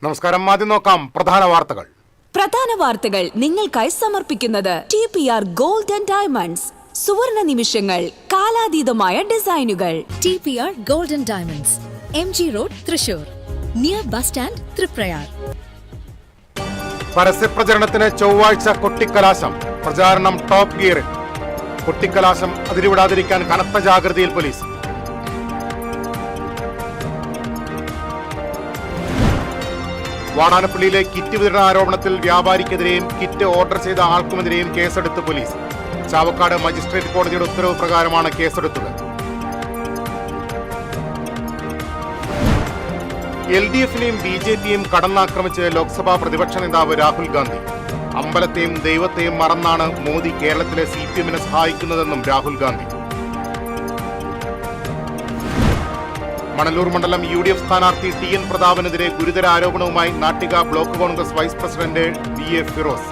നമസ്കാരം. ആദ്യം നോക്കാം പ്രധാന വാർത്തകൾ നിങ്ങൾക്കായി സമർപ്പിക്കുന്നത് TPR ഗോൾഡ് ആൻഡ് ഡയമണ്ട്സ്. സുവർണ നിമിഷങ്ങൾ, കാലാതീതമായ ഡിസൈനുകൾ. TPR gold and diamonds, MG road, Thrissur, near bus stand, Triprayar. പരസ്യപ്രചരണത്തിന് ചൊവ്വാഴ്ച കൊട്ടിക്കലാശം. പ്രചാരണം ടോപ്പ് ഗിയറിൽ. കൊട്ടിക്കലാശം അതിരുവിടാതിരിക്കാൻ കനത്ത ജാഗ്രതയിൽ പോലീസ്. വാടാനപ്പള്ളിയിലെ കിറ്റ് വിതരണ ആരോപണത്തിൽ വ്യാപാരിക്കെതിരെയും കിറ്റ് ഓർഡർ ചെയ്ത ആൾക്കുമെതിരെയും കേസെടുത്ത് പോലീസ്. ചാവക്കാട് മജിസ്ട്രേറ്റ് കോടതിയുടെ ഉത്തരവ് പ്രകാരമാണ് കേസെടുത്തത്. LDFനെയും BJPയെയും കടന്നാക്രമിച്ച് ലോക്സഭാ പ്രതിപക്ഷ നേതാവ് രാഹുൽ ഗാന്ധി. അമ്പലത്തെയും ദൈവത്തെയും മറന്നാണ് മോദി കേരളത്തിലെ CPMനെ സഹായിക്കുന്നതെന്നും രാഹുൽ ഗാന്ധി. മണലൂർ മണ്ഡലം UDF സ്ഥാനാർത്ഥി TN പ്രതാപനെതിരെ ഗുരുതര ആരോപണവുമായി Nattika block Congress vice president VA Firoz.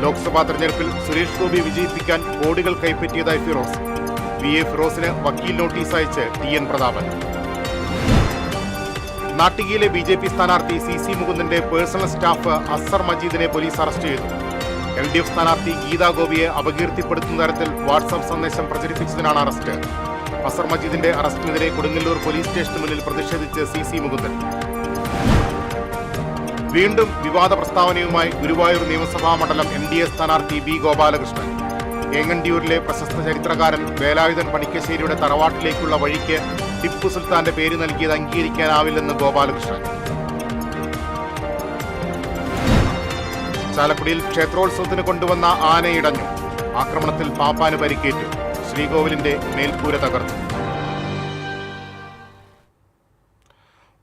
Lok Sabha തെരഞ്ഞെടുപ്പിൽ സുരേഷ് ഗോപി വിജയിപ്പിക്കാൻ കോടികൾ കൈപ്പറ്റിയതായി ഫിറോസ്. VA ഫിറോസിന് വക്കീൽ നോട്ടീസ് അയച്ച് TN പ്രതാപൻ. നാട്ടികയിലെ BJP സ്ഥാനാർത്ഥി CC മുകുന്ദന്റെ പേഴ്സണൽ സ്റ്റാഫ് അസർ മജീദിനെ പോലീസ് അറസ്റ്റ് ചെയ്തു. LDF സ്ഥാനാർത്ഥി ഗീതാ ഗോപിയെ അപകീർത്തിപ്പെടുത്തുന്ന തരത്തിൽ വാട്സ്ആപ്പ് സന്ദേശം പ്രചരിപ്പിച്ചതിനാണ് അറസ്റ്റ്. അസർ മജീദിന്റെ അറസ്റ്റിനെതിരെ കൊടുങ്ങല്ലൂർ പോലീസ് സ്റ്റേഷന് മുന്നിൽ പ്രതിഷേധിച്ച് CC മുകുന്ദൻ. വീണ്ടും വിവാദ പ്രസ്താവനയുമായി ഗുരുവായൂർ നിയമസഭാ മണ്ഡലം NDA സ്ഥാനാർത്ഥി B ഗോപാലകൃഷ്ണൻ. ഏങ്ങണ്ടിയൂരിലെ പ്രശസ്ത ചരിത്രകാരൻ വേലായുധൻ പണിക്കശ്ശേരിയുടെ തറവാട്ടിലേക്കുള്ള വഴിക്ക് ടിപ്പു സുൽത്താന്റെ പേര് നൽകിയത് അംഗീകരിക്കാനാവില്ലെന്ന് ഗോപാലകൃഷ്ണൻ. ചാലക്കുടിയിൽ ക്ഷേത്രോത്സവത്തിന് കൊണ്ടുവന്ന ആനയിടഞ്ഞു. ആക്രമണത്തിൽ പാപ്പാന് പരിക്കേറ്റു. ശ്രീകോവിലിന്റെ മേൽക്കൂര തകർന്നു.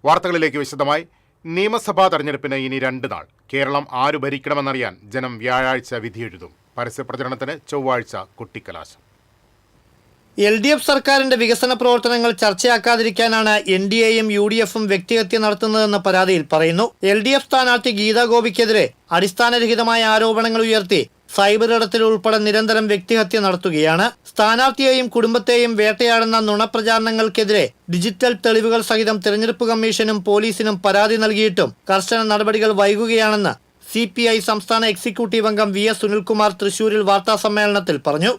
വാർത്തകളിലേക്ക് വിശദമായി. നിയമസഭാ തെരഞ്ഞെടുപ്പിന് ഇനി 2 നാൾ. കേരളം ആരു ഭരിക്കണമെന്നറിയാൻ ജനം വ്യാഴാഴ്ച വിധിയെഴുതും. പരസ്യപ്രചരണത്തിന് ചൊവ്വാഴ്ച കൊട്ടിക്കലാശം. LDF സർക്കാരിന്റെ വികസന പ്രവർത്തനങ്ങൾ ചർച്ചയാക്കാതിരിക്കാനാണ് NDAയും UDFും വ്യക്തിഹത്യ നടത്തുന്നതെന്ന് പരാതിയിൽ പറയുന്നു. LDF സ്ഥാനാർത്ഥി ഗീതാ ഗോപിക്കെതിരെ അടിസ്ഥാനരഹിതമായ ആരോപണങ്ങൾ ഉയർത്തി സൈബർ ഇടത്തിൽ ഉൾപ്പെടെ നിരന്തരം വ്യക്തിഹത്യ നടത്തുകയാണ്. സ്ഥാനാർത്ഥിയെയും കുടുംബത്തെയും വേട്ടയാടുന്ന നുണപ്രചാരണങ്ങൾക്കെതിരെ ഡിജിറ്റൽ തെളിവുകൾ സഹിതം തെരഞ്ഞെടുപ്പ് കമ്മീഷനും പോലീസിനും പരാതി നൽകിയിട്ടും കർശന നടപടികൾ വൈകുകയാണെന്ന് CPI സംസ്ഥാന എക്സിക്യൂട്ടീവ് അംഗം VS സുനിൽകുമാർ തൃശൂരിൽ വാർത്താസമ്മേളനത്തിൽ പറഞ്ഞു.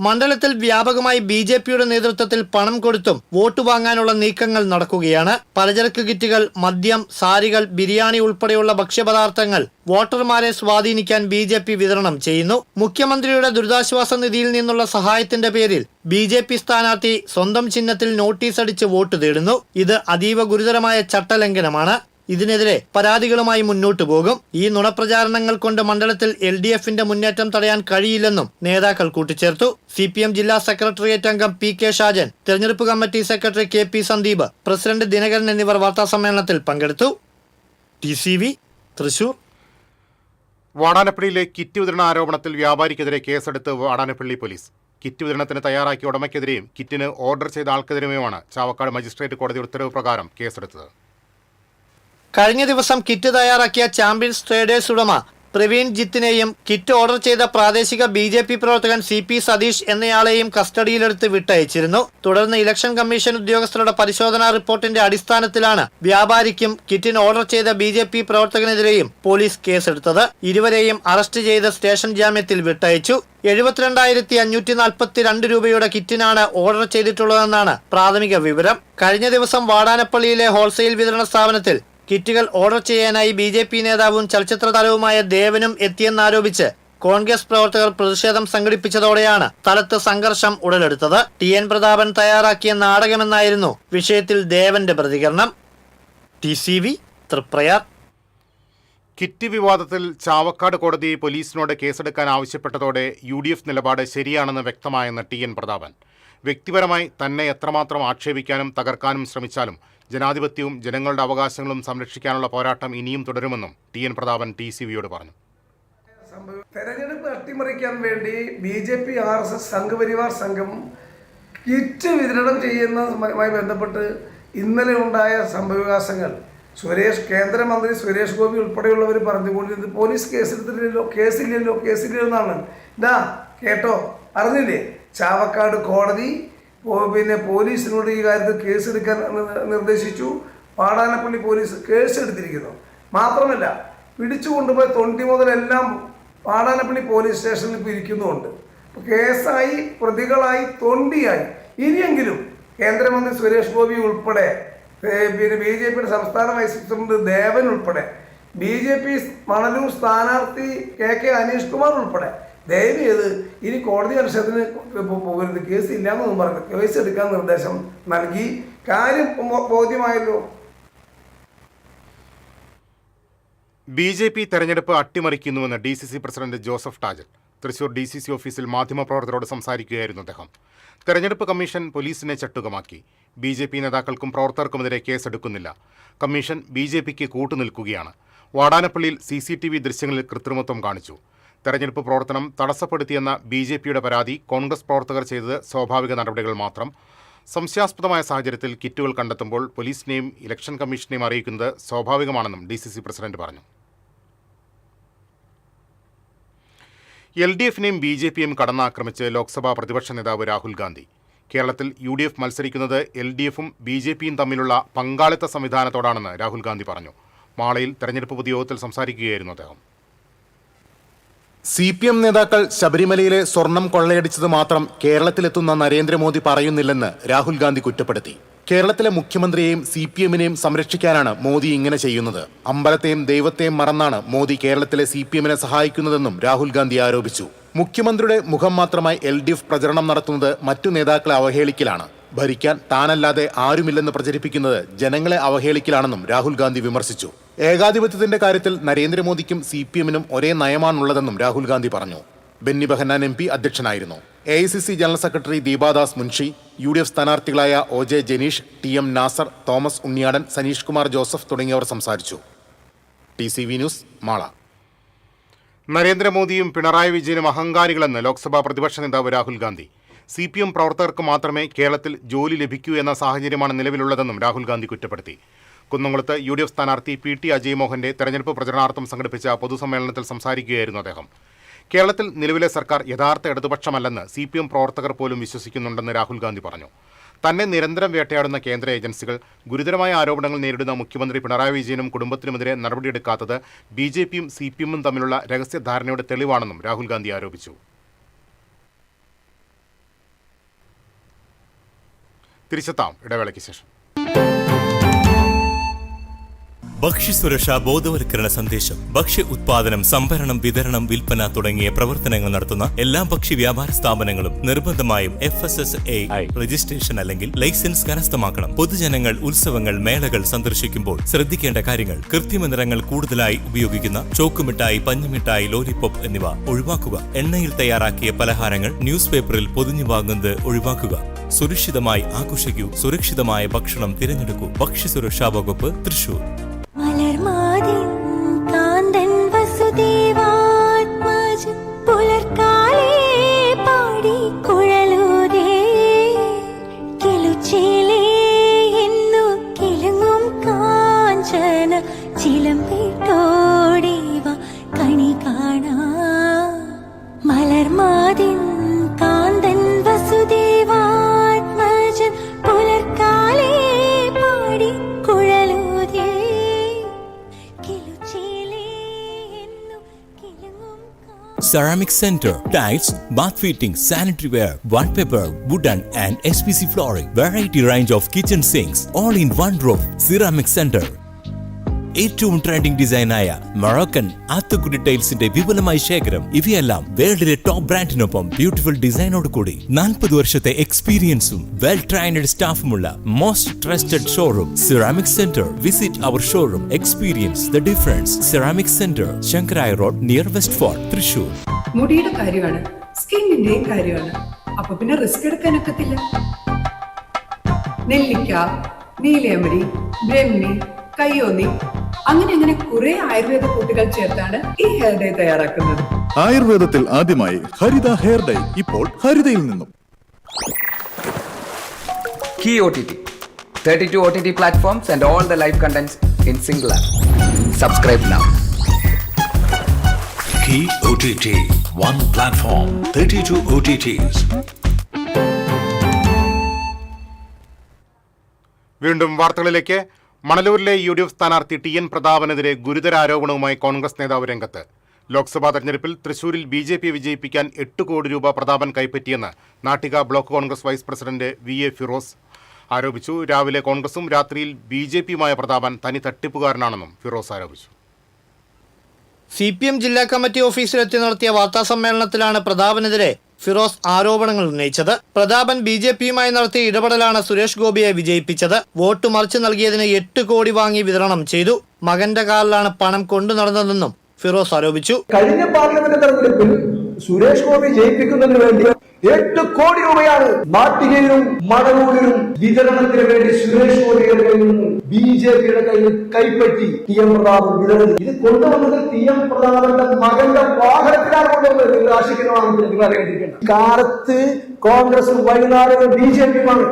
മണ്ഡലത്തിൽ വ്യാപകമായി BJPയുടെ നേതൃത്വത്തിൽ പണം കൊടുത്തും വോട്ട് വാങ്ങാനുള്ള നീക്കങ്ങൾ നടക്കുകയാണ്. പലചരക്ക് കിറ്റുകൾ, മദ്യം, സാരികൾ, ബിരിയാണി ഉൾപ്പെടെയുള്ള ഭക്ഷ്യപദാർത്ഥങ്ങൾ വോട്ടർമാരെ സ്വാധീനിക്കാൻ BJP വിതരണം ചെയ്യുന്നു. മുഖ്യമന്ത്രിയുടെ ദുരിതാശ്വാസ നിധിയിൽ നിന്നുള്ള സഹായത്തിന്റെ പേരിൽ BJP സ്ഥാനാർത്ഥി സ്വന്തം ചിഹ്നത്തിൽ നോട്ടീസ് അടിച്ച് വോട്ട് തേടുന്നു. ഇത് അതീവ ഗുരുതരമായ ചട്ടലംഘനമാണ്. ഇതിനെതിരെ പരാതികളുമായി മുന്നോട്ടു പോകും. ഈ നുണപ്രചാരണങ്ങൾ കൊണ്ട് മണ്ഡലത്തിൽ LDFന്റെ മുന്നേറ്റം തടയാൻ കഴിയില്ലെന്നും നേതാക്കൾ കൂട്ടിച്ചേർത്തു. CPM ജില്ലാ സെക്രട്ടേറിയറ്റ് അംഗം PK ഷാജൻ, തെരഞ്ഞെടുപ്പ് committee secretary KP Sandeep, president Dinakaran എന്നിവർ വാർത്താസമ്മേളനത്തിൽ പങ്കെടുത്തു. TCV തൃശൂർ. വാടാനപ്പള്ളിയിലെ കിറ്റ് വിതരണ ആരോപണത്തിൽ വ്യാപാരിക്കെതിരെ കേസെടുത്ത് വാടാനപ്പള്ളി പോലീസ്. കിറ്റ് വിതരണത്തിന് തയ്യാറാക്കിയ ഉടമയ്ക്കെതിരെയും കിറ്റിന് ഓർഡർ ചെയ്ത ആൾക്കെതിരെയുമാണ് ചാവക്കാട് മജിസ്ട്രേറ്റ് കോടതി ഉത്തരവ് പ്രകാരം കേസെടുത്തത്. കഴിഞ്ഞ ദിവസം കിറ്റ് തയ്യാറാക്കിയ ചാമ്പ്യൻസ് ട്രേഡേഴ്സ് ഉടമ പ്രവീൺ ജിത്തിനെയും കിറ്റ് ഓർഡർ ചെയ്ത പ്രാദേശിക BJP പ്രവർത്തകൻ CP സതീഷ് എന്നയാളെയും കസ്റ്റഡിയിലെടുത്ത് വിട്ടയച്ചിരുന്നു. തുടർന്ന് ഇലക്ഷൻ കമ്മീഷൻ ഉദ്യോഗസ്ഥരുടെ പരിശോധനാ റിപ്പോർട്ടിന്റെ അടിസ്ഥാനത്തിലാണ് വ്യാപാരിക്കും കിറ്റിന് ഓർഡർ ചെയ്ത BJP പ്രവർത്തകനെതിരെയും പോലീസ് കേസെടുത്തത്. ഇരുവരെയും അറസ്റ്റ് ചെയ്ത് സ്റ്റേഷൻ ജാമ്യത്തിൽ വിട്ടയച്ചു. 72,542 രൂപയുടെ കിറ്റിനാണ് ഓർഡർ ചെയ്തിട്ടുള്ളതെന്നാണ് പ്രാഥമിക വിവരം. കഴിഞ്ഞ ദിവസം വാടാനപ്പള്ളിയിലെ ഹോൾസെയിൽ വിതരണ സ്ഥാപനത്തിൽ കിറ്റുകൾ ഓർഡർ ചെയ്യാനായി BJP നേതാവും ചലച്ചിത്ര താരവുമായ ദേവനും എത്തിയെന്നാരോപിച്ച് കോൺഗ്രസ് പ്രവർത്തകർ പ്രതിഷേധം സംഘടിപ്പിച്ചതോടെയാണ് സ്ഥലത്ത് സംഘർഷം ഉടലെടുത്തത്. TN പ്രതാപൻ തയ്യാറാക്കിയ നാടകമെന്നായിരുന്നു വിഷയത്തിൽ ദേവന്റെ പ്രതികരണം. TCV തൃപ്രയാർ. കിറ്റ് വിവാദത്തിൽ ചാവക്കാട് കോടതി പോലീസിനോട് കേസെടുക്കാൻ ആവശ്യപ്പെട്ടതോടെ UDF നിലപാട് ശരിയാണെന്ന് വ്യക്തമായെന്ന് TN പ്രതാപൻ. വ്യക്തിപരമായി തന്നെ എത്രമാത്രം ആക്ഷേപിക്കാനും തകർക്കാനും ശ്രമിച്ചാലും ജനാധിപത്യവും ജനങ്ങളുടെ അവകാശങ്ങളും സംരക്ഷിക്കാനുള്ള പോരാട്ടം ഇനിയും തുടരുമെന്നും TN പ്രതാപൻ TCVയോട് പറഞ്ഞു. തെരഞ്ഞെടുപ്പ് അട്ടിമറിക്കാൻ വേണ്ടി BJP RSS സംഘപരിവാർ സംഘം കിറ്റ് വിതരണം ചെയ്യുന്നതുമായി ബന്ധപ്പെട്ട് ഇന്നലെ ഉണ്ടായ സംഭവവികാസങ്ങൾ കേന്ദ്രമന്ത്രി സുരേഷ് ഗോപി ഉൾപ്പെടെയുള്ളവർ പറഞ്ഞുകൊണ്ടിരുന്നത് പോലീസ് കേസില്ലല്ലോ എന്നാണ്. കേട്ടോ, അറിഞ്ഞില്ലേ? ചാവക്കാട് കോടതി പോലീസിനോട് ഈ കാര്യത്തിൽ കേസെടുക്കാൻ നിർദ്ദേശിച്ചു. വാടാനപ്പള്ളി പോലീസ് കേസെടുത്തിരിക്കുന്നു. മാത്രമല്ല പിടിച്ചു കൊണ്ടുപോയി തൊണ്ടി മുതലെല്ലാം വാടാനപ്പള്ളി പോലീസ് സ്റ്റേഷനിൽ ഇപ്പോൾ ഇരിക്കുന്നുമുണ്ട്. കേസായി, പ്രതികളായി, തൊണ്ടിയായി. ഇനിയെങ്കിലും കേന്ദ്രമന്ത്രി സുരേഷ് ഗോപി ഉൾപ്പെടെ, പിന്നെ BJPയുടെ സംസ്ഥാന വൈസ് പ്രസിഡന്റ് ദേവൻ ഉൾപ്പെടെ, BJP മണലൂർ സ്ഥാനാർത്ഥി KK അനീഷ് കുമാർ ഉൾപ്പെടെ ദയവ് ചെയ്ത് ഇനി കോടതി അലക്ഷ്യത്തിന് പോകരുത്, കേസ് ഇല്ലാന്നൊന്നും പറഞ്ഞു കേസ് എടുക്കാൻ നിർദ്ദേശം നൽകി. കാര്യം ബോധ്യമായല്ലോ. BJP തെരഞ്ഞെടുപ്പ് അട്ടിമറിക്കുന്നുവെന്ന് DCC president Joseph Tajal Thrissur DCC ഓഫീസിൽ മാധ്യമപ്രവർത്തകരോട് സംസാരിക്കുകയായിരുന്നു അദ്ദേഹം. തെരഞ്ഞെടുപ്പ് കമ്മീഷൻ പോലീസിനെ ചട്ടുകമാക്കി. BJP നേതാക്കൾക്കും പ്രവർത്തകർക്കുമെതിരെ കേസെടുക്കുന്നില്ല. കമ്മീഷൻ BJPക്ക് കൂട്ടുനിൽക്കുകയാണ്. വാടാനപ്പള്ളിയിൽ CCTV ദൃശ്യങ്ങളിൽ കൃത്രിമത്വം കാണിച്ചു. തെരഞ്ഞെടുപ്പ് പ്രവർത്തനം തടസ്സപ്പെടുത്തിയെന്ന BJPയുടെ പരാതി കോൺഗ്രസ് പ്രവർത്തകർ ചെയ്തത് സ്വാഭാവിക നടപടികൾ മാത്രം. സംശയാസ്പദമായ സാഹചര്യത്തിൽ കിറ്റുകൾ കണ്ടെത്തുമ്പോൾ പോലീസിനെയും ഇലക്ഷൻ കമ്മീഷനെയും അറിയിക്കുന്നത് സ്വാഭാവികമാണെന്നും DCC പ്രസിഡന്റ് പറഞ്ഞു. LDFനെയും BJPയും കടന്നാക്രമിച്ച് ലോക്സഭാ പ്രതിപക്ഷ നേതാവ് രാഹുൽ ഗാന്ധി. കേരളത്തിൽ UDF മത്സരിക്കുന്നത് LDFും BJPയും തമ്മിലുള്ള പങ്കാളിത്ത സംവിധാനത്തോടാണെന്ന് രാഹുൽ ഗാന്ധി പറഞ്ഞു. മാളയിൽ തെരഞ്ഞെടുപ്പ് പൊതുയോഗത്തിൽ സംസാരിക്കുകയായിരുന്നു അദ്ദേഹം. CPM നേതാക്കൾ ശബരിമലയിലെ സ്വർണം കൊള്ളയടിച്ചത് മാത്രം കേരളത്തിലെത്തുന്ന നരേന്ദ്രമോദി പറയുന്നില്ലെന്ന് രാഹുൽ ഗാന്ധി കുറ്റപ്പെടുത്തി. കേരളത്തിലെ മുഖ്യമന്ത്രിയെയും CPMനെയും സംരക്ഷിക്കാനാണ് മോദി ഇങ്ങനെ ചെയ്യുന്നത്. അമ്പലത്തെയും ദൈവത്തെയും മറന്നാണ് മോദി കേരളത്തിലെ CPMനെ സഹായിക്കുന്നതെന്നും രാഹുൽ ഗാന്ധി ആരോപിച്ചു. മുഖ്യമന്ത്രിയുടെ മുഖം മാത്രമായി LDF പ്രചരണം നടത്തുന്നത് മറ്റു നേതാക്കളെ അവഹേളിക്കലാണ്. ഭരിക്കാൻ താനല്ലാതെ ആരുമില്ലെന്ന് പ്രചരിപ്പിക്കുന്നത് ജനങ്ങളെ അവഹേളിക്കലാണെന്നും രാഹുൽ ഗാന്ധി വിമർശിച്ചു. ഏകാധിപത്യത്തിന്റെ കാര്യത്തിൽ നരേന്ദ്രമോദിക്കും CPMനും ഒരേ നയമാണുള്ളതെന്നും രാഹുൽ ഗാന്ധി പറഞ്ഞു. ബെന്നി ബെഹന്നാൻ MP അധ്യക്ഷനായിരുന്നു. AICC general secretary Deepa Das Munshi, UDF സ്ഥാനാർത്ഥികളായ OJ ജനീഷ്, TM നാസർ, തോമസ് ഉണ്ണിയാടൻ, സനീഷ് കുമാർ ജോസഫ് തുടങ്ങിയവർ സംസാരിച്ചു. TCV news, Mala. നരേന്ദ്രമോദിയും പിണറായി വിജയനും അഹങ്കാരികളെന്ന് ലോക്സഭാ പ്രതിപക്ഷ നേതാവ് രാഹുൽ ഗാന്ധി. CPM പ്രവർത്തകർക്ക് മാത്രമേ കേരളത്തിൽ ജോലി ലഭിക്കൂ എന്ന സാഹചര്യമാണ് നിലവിലുള്ളതെന്നും രാഹുൽ ഗാന്ധി കുറ്റപ്പെടുത്തി. കുന്നംകുളത്ത് UDF സ്ഥാനാർത്ഥി PT അജയ് മോഹന്റെ തെരഞ്ഞെടുപ്പ് പ്രചരണാർത്ഥം സംഘടിപ്പിച്ച പൊതുസമ്മേളനത്തിൽ സംസാരിക്കുകയായിരുന്നു അദ്ദേഹം. കേരളത്തിൽ നിലവിലെ സർക്കാർ യഥാർത്ഥ ഇടതുപക്ഷമല്ലെന്ന് CPM പ്രവർത്തകർ പോലും വിശ്വസിക്കുന്നുണ്ടെന്ന് രാഹുൽ ഗാന്ധി പറഞ്ഞു. തന്നെ നിരന്തരം വേട്ടയാടുന്ന കേന്ദ്ര ഏജൻസികൾ, ഗുരുതരമായ ആരോപണങ്ങൾ നേരിടുന്ന മുഖ്യമന്ത്രി പിണറായി വിജയനും കുടുംബത്തിനുമെതിരെ നടപടിയെടുക്കാത്തത് BJPയും CPMും തമ്മിലുള്ള രഹസ്യധാരണയുടെ തെളിവാണെന്നും രാഹുൽ ഗാന്ധി ആരോപിച്ചു. തിരിച്ചെത്താം ഇടവേളയ്ക്ക് ശേഷം. ഭക്ഷ്യസുരക്ഷാ ബോധവൽക്കരണ സന്ദേശം. ഭക്ഷ്യ ഉത്പാദനം, സംഭരണം, വിതരണം, വിൽപ്പന തുടങ്ങിയ പ്രവർത്തനങ്ങൾ നടത്തുന്ന എല്ലാ ഭക്ഷ്യ വ്യാപാര സ്ഥാപനങ്ങളും നിർബന്ധമായും FSSAI രജിസ്ട്രേഷൻ അല്ലെങ്കിൽ ലൈസൻസ് കരസ്ഥമാക്കണം. പൊതുജനങ്ങൾ ഉത്സവങ്ങൾ, മേളകൾ സന്ദർശിക്കുമ്പോൾ ശ്രദ്ധിക്കേണ്ട കാര്യങ്ങൾ: കൃത്രിമ നിറങ്ങൾ കൂടുതലായി ഉപയോഗിക്കുന്ന ചോക്കുമിഠായി, പഞ്ഞിമിഠായി, ലോലിപോപ്പ് എന്നിവ ഒഴിവാക്കുക. എണ്ണയിൽ തയ്യാറാക്കിയ പലഹാരങ്ങൾ ന്യൂസ് പേപ്പറിൽ പൊതിഞ്ഞു വാങ്ങുന്നത് ഒഴിവാക്കുക. സുരക്ഷിതമായി ആഘോഷിക്കൂ. സുരക്ഷിതമായ ഭക്ഷണം തിരഞ്ഞെടുക്കൂ. ഭക്ഷ്യസുരക്ഷാ വകുപ്പ്, തൃശൂർ. മലർമാതിൻ കാന്തൻ വസുദേവാത്മജൻ പുലർക്കാലേ പാടി കുഴലൂരേ കിളുച്ചിലേ എന്നു കിളുങ്ങും കാഞ്ചന ചിലമ്പിട്ടോടേവ കണി കാണാ. മലർമാതിൻ കാന്തൻ വസുദേവാത്മജൻ പുലർക്കാലേ പാടി കുഴലൂരേ. Ceramic Center, tiles, bath fittings, sanitary ware, wallpaper, wooden and SPC flooring, variety range of kitchen sinks, all in one roof. Ceramic Center. ഏറ്റവും ട്രെൻഡിംഗ് ഡിസൈനായ മൊറോക്കൻ ആത്തുക്കുടി ടൈൽസിന്റെ വിപുലമായ ശേഖരം. ഇവയെല്ലാം വേൾഡിലെ ടോപ്പ് ബ്രാൻഡിനൊപ്പം ബ്യൂട്ടിഫുൾ ഡിസൈനോട് കൂടി 40 വർഷത്തെ എക്സ്പീരിയൻസും വെൽ ട്രെയിനഡ് സ്റ്റാഫുമുള്ള most trusted showroom ceramic centre. Visit our showroom, experience the difference. Ceramic centre, Shankaraya road, near West Fort, Thrissur. മുടിയുടെ കാര്യമാണ്, സ്കിന്നിന്റെയും കാര്യമാണ്. അപ്പൊ പിന്നെ റിസ്ക് എടുക്കാനൊക്കത്തില്ല. നെല്ലിക്ക, നീലയമരി, ബ്രഹ്മി, കയ്യോന്നി, അങ്ങനെ കുറെ ആയുർവേദ കൂട്ടുകൾ ചേർത്താണ് ഈ ഹെയർ ഡേ തയ്യാറാക്കുന്നത്. ആയുർവേദത്തിൽ ആദ്യമായി ഹരിത ഹെയർ ഡേ ഇപ്പോൾ ഹരിതയിൽ നിന്നും. Key OTT, 32 OTT platforms and all the live contents in single app. Subscribe now. Key OTT, one platform, 32 OTTs. വീണ്ടും വാർത്തകളിലേക്ക്. മണലൂരിലെ UDF സ്ഥാനാർത്ഥി TN പ്രതാപനെതിരെ ഗുരുതര ആരോപണവുമായി കോൺഗ്രസ് നേതാവ് രംഗത്ത്. ലോക്സഭാ തെരഞ്ഞെടുപ്പിൽ തൃശൂരിൽ BJP വിജയിപ്പിക്കാൻ 8 കോടി രൂപ പ്രതാപൻ കൈപ്പറ്റിയെന്ന് Nattika block Congress vice president VA Firoz ആരോപിച്ചു. രാവിലെ കോൺഗ്രസും രാത്രിയിൽ BJPയുമായ പ്രതാപൻ തനി തട്ടിപ്പുകാരനാണെന്നും ഫിറോസ് ആരോപിച്ചു. CPM ജില്ലാ കമ്മിറ്റി ഓഫീസിലെത്തി നടത്തിയ വാർത്താസമ്മേളനത്തിലാണ് പ്രതാപനെതിരെ ഫിറോസ് ആരോപണങ്ങൾ ഉന്നയിച്ചത്. പ്രതാപൻ BJPയുമായി നടത്തിയ ഇടപെടലാണ് സുരേഷ് ഗോപിയെ വിജയിപ്പിച്ചത്. വോട്ട് മറിച്ചു നൽകിയതിന് 8 കോടി വാങ്ങി വിതരണം ചെയ്തു. മകന്റെ കാറിലാണ് പണം കൊണ്ടു നടന്നതെന്നും ഫിറോസ് ആരോപിച്ചു. കഴിഞ്ഞ പാർലമെന്റ് തെരഞ്ഞെടുപ്പിൽ സുരേഷ് ഗോപി ജയിപ്പിക്കുന്നതിന് വേണ്ടി 8 കോടി രൂപയാണ് നാട്ടികയിലും മണലൂരിലും വിതരണത്തിന് വേണ്ടി സുരേഷ് ഗോപിയുടെ കയ്യിൽ നിന്ന് BJPയുടെ കയ്യിൽ കൈപ്പറ്റി TM പ്രതാപൻ വിതരണം. ഇത് കൊണ്ടുവന്നത് TM പ്രതാപന്റെ മകന്റെ വാഹനത്തിലാണ് കൊണ്ടുവന്നത്. നിങ്ങൾ ആശിക്കുന്നതാണെന്ന് നിങ്ങൾ അറിയേണ്ടിയിരിക്കണം. കാലത്ത് കോൺഗ്രസും വൈകുന്നേരം BJPയുമാണ്.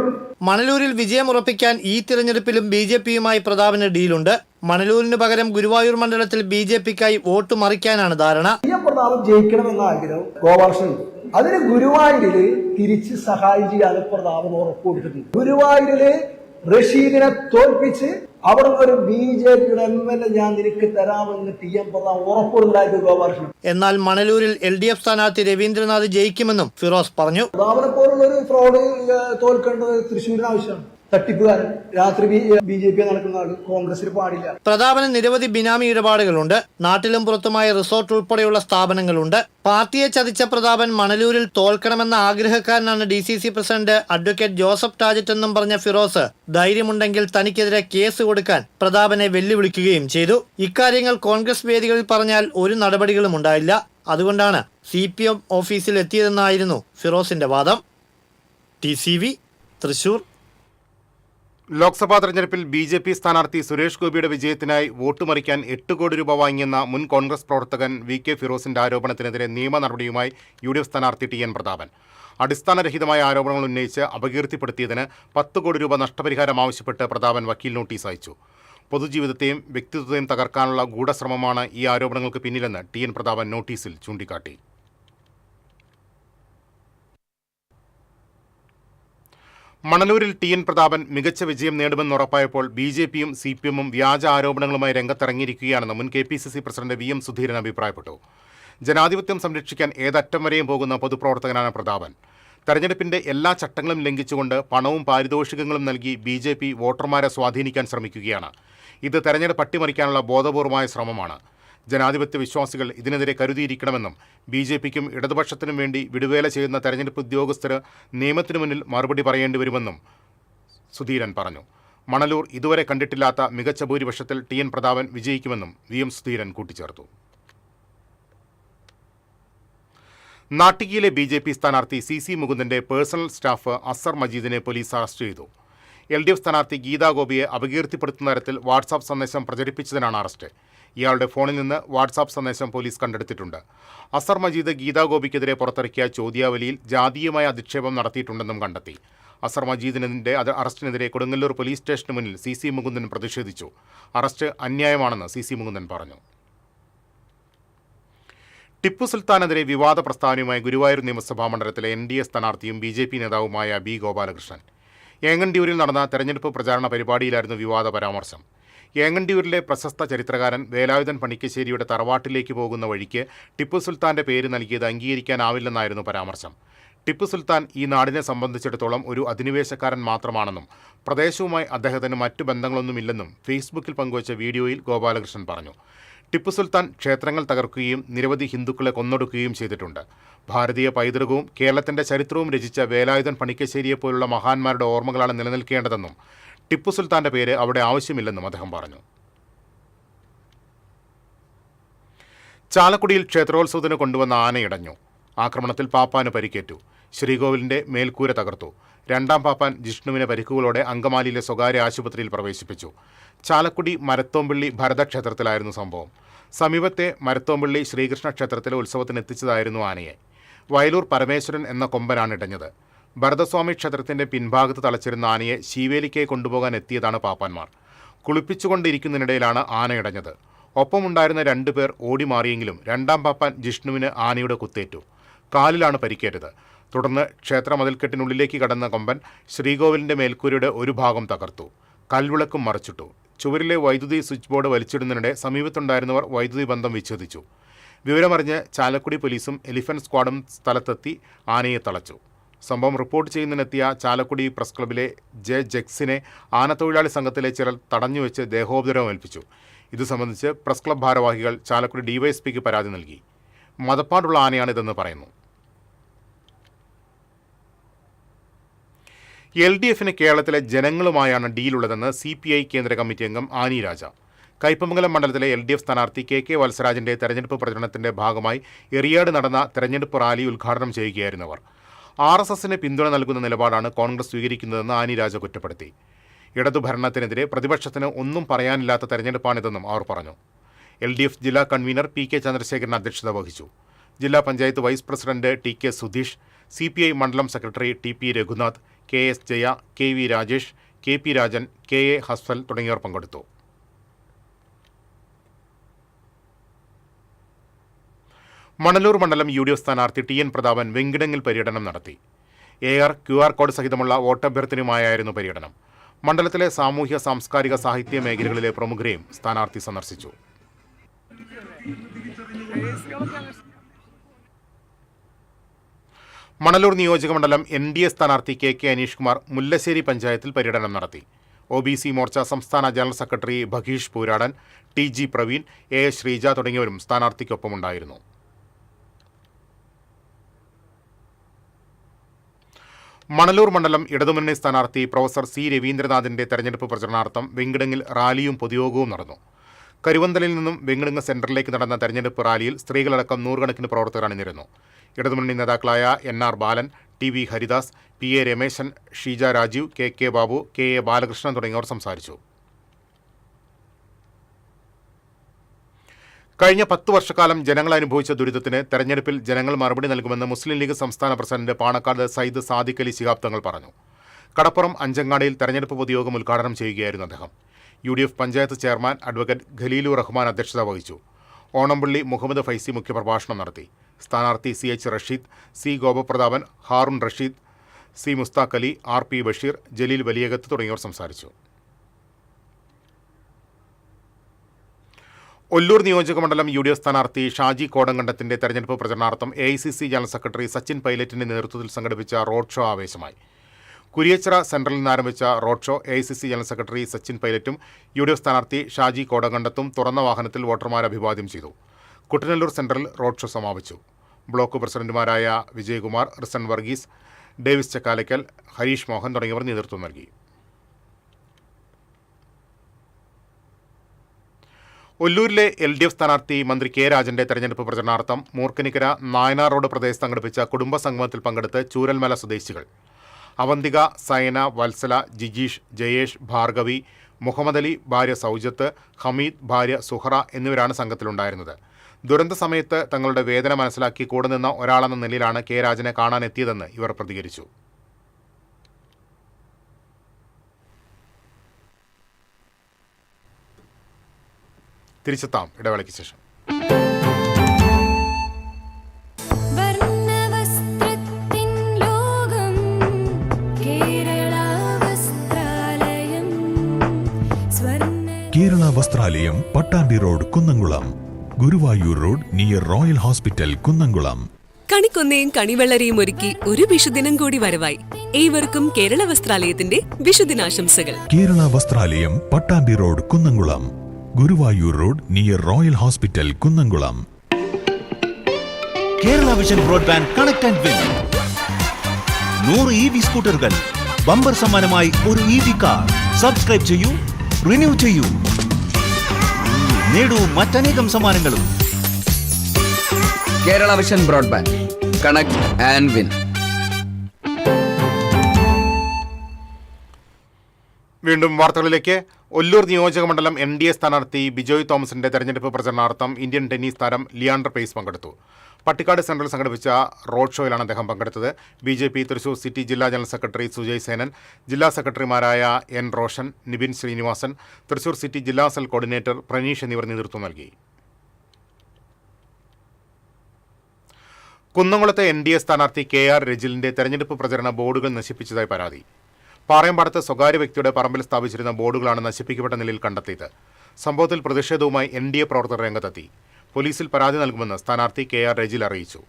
മണലൂരിൽ വിജയമുറപ്പിക്കാൻ ഈ തിരഞ്ഞെടുപ്പിലും BJPയുമായി പ്രതാപന് ഡീലുണ്ട്. മണലൂരിന് പകരം ഗുരുവായൂർ മണ്ഡലത്തിൽ BJPക്കായി വോട്ട് മറിക്കാനാണ് ധാരണ. പ്രതാപൻ ജയിക്കണമെന്ന ആഗ്രഹം ഗോപാലകൃഷ്ണൻ. അതിന് ഗുരുവായൂരില് തിരിച്ച് സഹായം ചെയ്യാതെ പ്രതാപൻ ഉറപ്പ് കൊടുത്തിട്ടുണ്ട്. ഗുരുവായൂരില് റഷീദിനെ തോൽപ്പിച്ച് അവിടെ ഒരു BJPയുടെ MLA ഞാൻ നിനക്ക് തരാമെന്ന് TM പ്രതാപൻ ഉറപ്പുണ്ടായത് ഗോപാലകൃഷ്ണൻ. എന്നാൽ മണലൂരിൽ LDF സ്ഥാനാർത്ഥി രവീന്ദ്രനാഥ് ജയിക്കുമെന്നും ഫിറോസ് പറഞ്ഞു. പ്രതാപനെ പോലുള്ള ഒരു ഫ്രോഡ് തോൽക്കേണ്ടത് തൃശ്ശൂരിന് ആവശ്യമാണ്. തട്ടിപ്പുകാരൻ രാത്രി BJP നടക്കുന്ന ആൾ കോൺഗ്രസിന് പാടില്ല. പ്രതാപന് നിരവധി ബിനാമി ഇടപാടുകളുണ്ട്. നാട്ടിലും പുറത്തുമായ റിസോർട്ട് ഉൾപ്പെടെയുള്ള സ്ഥാപനങ്ങളുണ്ട്. പാർട്ടിയെ ചതിച്ച പ്രതാപൻ മണലൂരിൽ തോൽക്കണമെന്ന ആഗ്രഹക്കാരനാണ് DCC president advocate Joseph Tajet എന്നും പറഞ്ഞ ഫിറോസ് ധൈര്യമുണ്ടെങ്കിൽ തനിക്കെതിരെ കേസ് കൊടുക്കാൻ പ്രതാപനെ വെല്ലുവിളിക്കുകയും ചെയ്തു. ഇക്കാര്യങ്ങൾ കോൺഗ്രസ് വേദികളിൽ പറഞ്ഞാൽ ഒരു നടപടികളും ഉണ്ടായില്ല. അതുകൊണ്ടാണ് CPM ഓഫീസിൽ എത്തിയതെന്നായിരുന്നു ഫിറോസിന്റെ വാദം. TCV തൃശൂർ. ലോക്സഭാ തെരഞ്ഞെടുപ്പിൽ BJP സ്ഥാനാർത്ഥി സുരേഷ് ഗോപിയുടെ വിജയത്തിനായി വോട്ട് മറിക്കാൻ 8 കോടി രൂപ വാങ്ങിയെന്ന മുൻ കോൺഗ്രസ് പ്രവർത്തകൻ VK ഫിറോസിന്റെ ആരോപണത്തിനെതിരെ നിയമ നടപടിയുമായി UDF സ്ഥാനാർത്ഥി TN പ്രതാപൻ. അടിസ്ഥാനരഹിതമായ ആരോപണങ്ങൾ ഉന്നയിച്ച് അപകീർത്തിപ്പെടുത്തിയതിന് 10 കോടി രൂപ നഷ്ടപരിഹാരം ആവശ്യപ്പെട്ട് പ്രതാപൻ വക്കീൽ നോട്ടീസ് അയച്ചു. പൊതുജീവിതത്തെയും വ്യക്തിത്വത്തെയും തകർക്കാനുള്ള ഗൂഢശ്രമമാണ് ഈ ആരോപണങ്ങൾക്ക് പിന്നിലെന്ന് TN പ്രതാപൻ നോട്ടീസിൽ ചൂണ്ടിക്കാട്ടി. മണലൂരിൽ TN പ്രതാപൻ മികച്ച വിജയം നേടുമെന്നുറപ്പായപ്പോൾ BJPയും CPMും വ്യാജ ആരോപണങ്ങളുമായി രംഗത്തിറങ്ങിയിരിക്കുകയാണെന്ന് മുൻ KPCC പ്രസിഡന്റ് VM സുധീരൻ അഭിപ്രായപ്പെട്ടു. ജനാധിപത്യം സംരക്ഷിക്കാൻ ഏതറ്റം വരെയും പോകുന്ന പൊതുപ്രവർത്തകനാണ് പ്രതാപൻ. തെരഞ്ഞെടുപ്പിന്റെ എല്ലാ ചട്ടങ്ങളും ലംഘിച്ചുകൊണ്ട് പണവും പാരിതോഷികങ്ങളും നൽകി BJP വോട്ടർമാരെ സ്വാധീനിക്കാൻ ശ്രമിക്കുകയാണ്. ഇത് തെരഞ്ഞെടുപ്പ് അട്ടിമറിക്കാനുള്ള ബോധപൂർവമായ ശ്രമമാണ്. ജനാധിപത്യ വിശ്വാസികൾ ഇതിനെതിരെ കരുതിയിരിക്കണമെന്നും BJPക്കും ഇടതുപക്ഷത്തിനും വേണ്ടി വിടുവേല ചെയ്യുന്ന തെരഞ്ഞെടുപ്പ് ഉദ്യോഗസ്ഥർ നിയമത്തിനു മുന്നിൽ മറുപടി പറയേണ്ടി വരുമെന്നും സുധീരൻ പറഞ്ഞു. മണലൂർ ഇതുവരെ കണ്ടിട്ടില്ലാത്ത മികച്ച ഭൂരിപക്ഷത്തിൽ TN പ്രതാപൻ വിജയിക്കുമെന്നും VM സുധീരൻ കൂട്ടിച്ചേർത്തു. നാട്ടികയിലെ BJP സ്ഥാനാർത്ഥി CC മുകുന്ദന്റെ പേഴ്സണൽ സ്റ്റാഫ് അസർ മജീദിനെ പോലീസ് അറസ്റ്റ് ചെയ്തു. LDF സ്ഥാനാർത്ഥി ഗീതാ ഗോപിയെ അപകീർത്തിപ്പെടുത്തുന്ന തരത്തിൽ വാട്സാപ്പ് സന്ദേശം പ്രചരിപ്പിച്ചതിനാണ് അറസ്റ്റ്. ഇയാളുടെ ഫോണിൽ നിന്ന് വാട്സാപ്പ് സന്ദേശം പോലീസ് കണ്ടെടുത്തിട്ടുണ്ട്. അസർ മജീദ് ഗീതാ ഗോപിക്കെതിരെ പുറത്തിറക്കിയ ചോദ്യാവലിയിൽ ജാതീയമായ അധിക്ഷേപം നടത്തിയിട്ടുണ്ടെന്നും കണ്ടെത്തി. അസർ മജീദിന്റെ അറസ്റ്റിനെതിരെ കൊടുങ്ങല്ലൂർ പോലീസ് സ്റ്റേഷന് മുന്നിൽ CC മുകുന്ദൻ പ്രതിഷേധിച്ചു. അറസ്റ്റ് അന്യായമാണെന്ന് CC മുകുന്ദൻ പറഞ്ഞു. ടിപ്പു സുൽത്താനെതിരെ വിവാദ പ്രസ്താവനയുമായി ഗുരുവായൂർ നിയമസഭാ മണ്ഡലത്തിലെ NDA സ്ഥാനാർത്ഥിയും BJP നേതാവുമായ B ഗോപാലകൃഷ്ണൻ. ഏങ്ങണ്ടിയൂരിൽ നടന്ന തെരഞ്ഞെടുപ്പ് പ്രചാരണ പരിപാടിയിലായിരുന്നു വിവാദ പരാമർശം. ഏങ്ങണ്ടിയൂരിലെ പ്രശസ്ത ചരിത്രകാരൻ വേലായുധൻ പണിക്കശ്ശേരിയുടെ തറവാട്ടിലേക്ക് പോകുന്ന വഴിക്ക് ടിപ്പു സുൽത്താന്റെ പേര് നൽകിയത് അംഗീകരിക്കാനാവില്ലെന്നായിരുന്നു പരാമർശം. ടിപ്പു സുൽത്താൻ ഈ നാടിനെ സംബന്ധിച്ചിടത്തോളം ഒരു അധിനിവേശക്കാരൻ മാത്രമാണെന്നും പ്രദേശവുമായി അദ്ദേഹത്തിന് മറ്റു ബന്ധങ്ങളൊന്നുമില്ലെന്നും ഫേസ്ബുക്കിൽ പങ്കുവച്ച വീഡിയോയിൽ ഗോപാലകൃഷ്ണൻ പറഞ്ഞു. ടിപ്പു സുൽത്താൻ ക്ഷേത്രങ്ങൾ തകർക്കുകയും നിരവധി ഹിന്ദുക്കളെ കൊന്നൊടുക്കുകയും ചെയ്തിട്ടുണ്ട്. ഭാരതീയ പൈതൃകവും കേരളത്തിന്റെ ചരിത്രവും രചിച്ച വേലായുധൻ പണിക്കശ്ശേരിയെപ്പോലുള്ള മഹാന്മാരുടെ ഓർമ്മകളാണ് നിലനിൽക്കേണ്ടതെന്നും ടിപ്പു സുൽത്താന്റെ പേര് അവിടെ ആവശ്യമില്ലെന്നും അദ്ദേഹം പറഞ്ഞു. ചാലക്കുടിയിൽ ക്ഷേത്രോത്സവത്തിന് കൊണ്ടുവന്ന ആനയിടഞ്ഞു. ആക്രമണത്തിൽ പാപ്പാന് പരിക്കേറ്റു. ശ്രീകോവിലിന്റെ മേൽക്കൂര തകർത്തു. രണ്ടാം പാപ്പാൻ ജിഷ്ണുവിനെ പരിക്കുകളോടെ അങ്കമാലിയിലെ സ്വകാര്യ ആശുപത്രിയിൽ പ്രവേശിപ്പിച്ചു. ചാലക്കുടി മരത്തോമ്പള്ളി ഭരതക്ഷേത്രത്തിലായിരുന്നു സംഭവം. സമീപത്തെ മരത്തോമ്പള്ളി ശ്രീകൃഷ്ണ ക്ഷേത്രത്തിലെ ഉത്സവത്തിന് എത്തിച്ചതായിരുന്നു ആനയെ. വയലൂർ പരമേശ്വരൻ എന്ന കൊമ്പനാണ് ഇടഞ്ഞത്. ഭരതസ്വാമി ക്ഷേത്രത്തിന്റെ പിൻഭാഗത്ത് തളച്ചിരുന്ന ആനയെ ശീവേലിക്ക് കൊണ്ടുപോകാൻ എത്തിയതാണ് പാപ്പാന്മാർ. കുളിപ്പിച്ചുകൊണ്ടിരിക്കുന്നതിനിടയിലാണ് ആന ഇടഞ്ഞത്. ഒപ്പമുണ്ടായിരുന്ന 2 പേർ ഓടി മാറിയെങ്കിലും രണ്ടാം പാപ്പാൻ ജിഷ്ണുവിന് ആനയുടെ കുത്തേറ്റു. കാലിലാണ് പരിക്കേറ്റത്. തുടർന്ന് ക്ഷേത്ര മതിൽക്കെട്ടിനുള്ളിലേക്ക് കടന്ന കൊമ്പൻ ശ്രീകോവിലിന്റെ മേൽക്കൂരയുടെ ഒരു ഭാഗം തകർത്തു. കൽവിളക്കും മറിച്ചിട്ടു. ചുവരിലെ വൈദ്യുതി സ്വിച്ച് ബോർഡ് വലിച്ചിടുന്നതിനിടെ സമീപത്തുണ്ടായിരുന്നവർ വൈദ്യുതി ബന്ധം വിച്ഛേദിച്ചു. വിവരമറിഞ്ഞ് ചാലക്കുടി പോലീസും എലിഫന്റ് സ്ക്വാഡും സ്ഥലത്തെത്തി ആനയെ തളച്ചു. സംഭവം റിപ്പോർട്ട് ചെയ്യുന്നതിനെത്തിയ ചാലക്കുടി പ്രസ് ക്ലബിലെ ജെക്സിനെ ആനത്തൊഴിലാളി സംഘത്തിലെ ചിലർ തടഞ്ഞുവെച്ച് ദേഹോപദ്രവം ഏൽപ്പിച്ചു. ഇത് സംബന്ധിച്ച് പ്രസ് ക്ലബ് ഭാരവാഹികൾ ചാലക്കുടി ഡിവൈഎസ്പിക്ക് പരാതി നൽകി. മതപ്പാടുള്ള ആനയാണിതെന്ന് പറയുന്നു. LDFന് കേരളത്തിലെ ജനങ്ങളുമായാണ് ഡീലുള്ളതെന്ന് CPI കേന്ദ്ര കമ്മിറ്റി അംഗം ആനി രാജ. കയ്പമംഗലം മണ്ഡലത്തിലെ LDF സ്ഥാനാർത്ഥി KK വത്സരാജിന്റെ തെരഞ്ഞെടുപ്പ് പ്രചരണത്തിന്റെ ഭാഗമായി എറിയാട് നടന്ന തെരഞ്ഞെടുപ്പ് റാലി ഉദ്ഘാടനം ചെയ്യുകയായിരുന്നവർ. RSSന് പിന്തുണ നൽകുന്ന നിലപാടാണ് കോൺഗ്രസ് സ്വീകരിക്കുന്നതെന്ന് ആനി രാജ കുറ്റപ്പെടുത്തി. ഇടതുഭരണത്തിനെതിരെ പ്രതിപക്ഷത്തിന് ഒന്നും പറയാനില്ലാത്ത തെരഞ്ഞെടുപ്പാണിതെന്നും അവർ പറഞ്ഞു. LDF ജില്ലാ കൺവീനർ PK ചന്ദ്രശേഖരൻ അധ്യക്ഷത വഹിച്ചു. ജില്ലാ panchayat vice president TK Sudheesh, CPI മണ്ഡലം secretary TP Raghunath, KS Jaya, KV Rajesh, KP Rajan, KA Hasfal തുടങ്ങിയവർ പങ്കെടുത്തു. മണലൂർ മണ്ഡലം UDF സ്ഥാനാർത്ഥി TN പ്രതാപൻ വെങ്കിടങ്ങിൽ പര്യടനം നടത്തി. AR QR കോഡ് സഹിതമുള്ള വോട്ടഭ്യർത്ഥനയുമായായിരുന്നു പര്യടനം. മണ്ഡലത്തിലെ സാമൂഹ്യ സാംസ്കാരിക സാഹിത്യ മേഖലകളിലെ പ്രമുഖരെയും സ്ഥാനാർത്ഥി സന്ദർശിച്ചു. മണലൂർ നിയോജകമണ്ഡലം NDA സ്ഥാനാർത്ഥി KK അനീഷ് കുമാർ മുല്ലശ്ശേരി പഞ്ചായത്തിൽ പര്യടനം നടത്തി. OBC മോർച്ച സംസ്ഥാന general secretary Bhageesh Pooradan, TG Praveen, AS Sreeja തുടങ്ങിയവരും സ്ഥാനാർത്ഥിക്കൊപ്പമുണ്ടായിരുന്നു. മണലൂർ മണ്ഡലം ഇടതുമുന്നണി സ്ഥാനാർത്ഥി പ്രൊഫസർ C രവീന്ദ്രനാഥിന്റെ തെരഞ്ഞെടുപ്പ് പ്രചരണാർത്ഥം വെങ്കിടങ്ങിൽ റാലിയും പൊതുയോഗവും നടന്നു. കരുവന്തലിൽ നിന്നും വെങ്കിടങ്ങ് സെന്ററിലേക്ക് നടന്ന തെരഞ്ഞെടുപ്പ് റാലിയിൽ സ്ത്രീകളടക്കം നൂറുകണക്കിന് പ്രവർത്തകർ അണിനിരന്നു. ഇടതുമുന്നണി നേതാക്കളായ NR ബാലൻ, TV Haridas, PA Rameshan, Sheeja Rajeev, KK Babu, KA Balakrishnan തുടങ്ങിയവർ സംസാരിച്ചു. കഴിഞ്ഞ 10 വർഷക്കാലം ജനങ്ങൾ അനുഭവിച്ച ദുരിതത്തിന് തെരഞ്ഞെടുപ്പിൽ ജനങ്ങൾ മറുപടി നൽകുമെന്ന് മുസ്ലിം ലീഗ് സംസ്ഥാന പ്രസിഡന്റ് പാണക്കാട് സയ്യിദ് സാദിഖ് അലി ശിഹാബ് തങ്ങൾ പറഞ്ഞു. കടപ്പുറം അഞ്ചങ്ങാടിയിൽ തെരഞ്ഞെടുപ്പ് പൊതുയോഗം ഉദ്ഘാടനം ചെയ്യുകയായിരുന്നു അദ്ദേഹം. UDF panchayat chairman advocate Khalil Rahman അധ്യക്ഷത വഹിച്ചു. ഓണംപള്ളി മുഹമ്മദ് ഫൈസി മുഖ്യപ്രഭാഷണം നടത്തി. സ്ഥാനാർത്ഥി CH Rasheed, C Gopaprathapan, Haroon Rasheed, C Mushtaq Ali, RP Basheer, Jaleel Valiyakath തുടങ്ങിയവർ സംസാരിച്ചു. ഒല്ലൂർ നിയോജകമണ്ഡലം UDF സ്ഥാനാർത്ഥി ഷാജി കോടങ്കണ്ടത്തിന്റെ തെരഞ്ഞെടുപ്പ് പ്രചരണാർത്ഥം AICC ജനറൽ സെക്രട്ടറി സച്ചിൻ പൈലറ്റിന്റെ നേതൃത്വത്തിൽ സംഘടിപ്പിച്ച റോഡ് ഷോ ആവേശമായി. കുരിയച്ചിറ സെൻട്രലിൽ നിന്ന് ആരംഭിച്ച road show AICC general secretary Sachin പൈലറ്റും UDF സ്ഥാനാർത്ഥി ഷാജി കോടങ്കണ്ടത്തും തുറന്ന വാഹനത്തിൽ വോട്ടർമാരെ അഭിവാദ്യം ചെയ്തു. കുട്ടനല്ലൂർ സെൻട്രലിൽ റോഡ് ഷോ സമാപിച്ചു. ബ്ലോക്ക് പ്രസിഡന്റുമാരായ വിജയകുമാർ, റിസൺ വർഗീസ്, ഡേവിസ് ചക്കാലയ്ക്കൽ, ഹരീഷ് മോഹൻ തുടങ്ങിയവർ നേതൃത്വം നൽകി. ഒല്ലൂരിലെ LDF സ്ഥാനാർത്ഥി മന്ത്രി K രാജന്റെ തെരഞ്ഞെടുപ്പ് പ്രചരണാർത്ഥം മൂർക്കനിക്കര നായനാർ റോഡ് പ്രദേശത്ത് സംഘടിപ്പിച്ച കുടുംബ സംഗമത്തിൽ പങ്കെടുത്ത് ചൂരൽമല സ്വദേശികൾ അവന്തിക, സയന, വത്സല, ജിജീഷ്, ജയേഷ്, ഭാർഗവി, മുഹമ്മദ് അലി ഭാര്യ സൗജത്ത്, ഹമീദ് ഭാര്യ സുഹറ എന്നിവരാണ് സംഘത്തിലുണ്ടായിരുന്നത്. ദുരന്ത സമയത്ത് തങ്ങളുടെ വേദന മനസ്സിലാക്കി കൂടെ നിന്ന ഒരാളെന്ന നിലയിലാണ് K രാജനെ കാണാനെത്തിയതെന്ന് ഇവർ പ്രതികരിച്ചു. തിരിച്ചെത്താം ഇടവേളയ്ക്ക് ശേഷം. Kerala Vasthralayam, Pattambi road, Kunnamkulam. Guruvayur road near royal hospital, Kunnamkulam. കണിക്കൊന്നയും കണിവെള്ളരിയും ഒരുക്കി ഒരു വിഷുദിനം കൂടി വരവായി. ഏവർക്കും കേരള വസ്ത്രാലയത്തിന്റെ വിഷുദിനാശംസകൾ. Kerala Vasthralayam, Pattambi road, Kunnamkulam. Guruvayur road near royal hospital, Kunnamkulam. Kerala vision broadband connect and win 100 EV സ്കൂട്ടറുകൾ, ബമ്പർ സമ്മാനമായി ഒരു EV കാർ. സബ്സ്ക്രൈബ് ചെയ്യൂ, റിന്യൂ ചെയ്യൂ, നേടൂ മറ്റനേകം സമ്മാനങ്ങളും. Kerala vision broadband connect and win. വീണ്ടും വാർത്തകളിലേക്ക്. ഒല്ലൂർ നിയോജകമണ്ഡലം NDA സ്ഥാനാർത്ഥി ബിജോയ് തോമസിന്റെ തെരഞ്ഞെടുപ്പ് പ്രചരണാർത്ഥം ഇന്ത്യൻ ടെന്നീസ് താരം ലിയാണ്ടർ പേസ് പങ്കെടുത്തു. പട്ടിക്കാട് സെൻട്രൽ സംഘടിപ്പിച്ച റോഡ് ഷോയിലാണ് അദ്ദേഹം പങ്കെടുത്തത്. BJP തൃശൂർ സിറ്റി ജില്ലാ ജനറൽ സെക്രട്ടറി സുജയ് സേനൻ, ജില്ലാ സെക്രട്ടറിമാരായ N റോഷൻ, നിബിൻ ശ്രീനിവാസൻ, തൃശൂർ സിറ്റി ജില്ലാ സെൽ കോർഡിനേറ്റർ പ്രനീഷ് എന്നിവർ നേതൃത്വം നൽകി. കുന്നംകുളത്തെ NDA സ്ഥാനാർത്ഥി KR രജിലിന്റെ തെരഞ്ഞെടുപ്പ് പ്രചരണ ബോർഡുകൾ നശിപ്പിച്ചതായി പരാതി. പാറയമ്പാടത്ത് സ്വകാര്യ വ്യക്തിയുടെ പറമ്പിൽ സ്ഥാപിച്ചിരുന്ന ബോർഡുകളാണ് നശിപ്പിക്കപ്പെട്ട നിലയിൽ കണ്ടെത്തിയത്. സംഭവത്തിൽ പ്രതിഷേധവുമായി NDA പ്രവർത്തകർ രംഗത്തെത്തി. പോലീസിൽ പരാതി നൽകുമെന്ന് സ്ഥാനാർത്ഥി KR രജിൽ അറിയിച്ചു.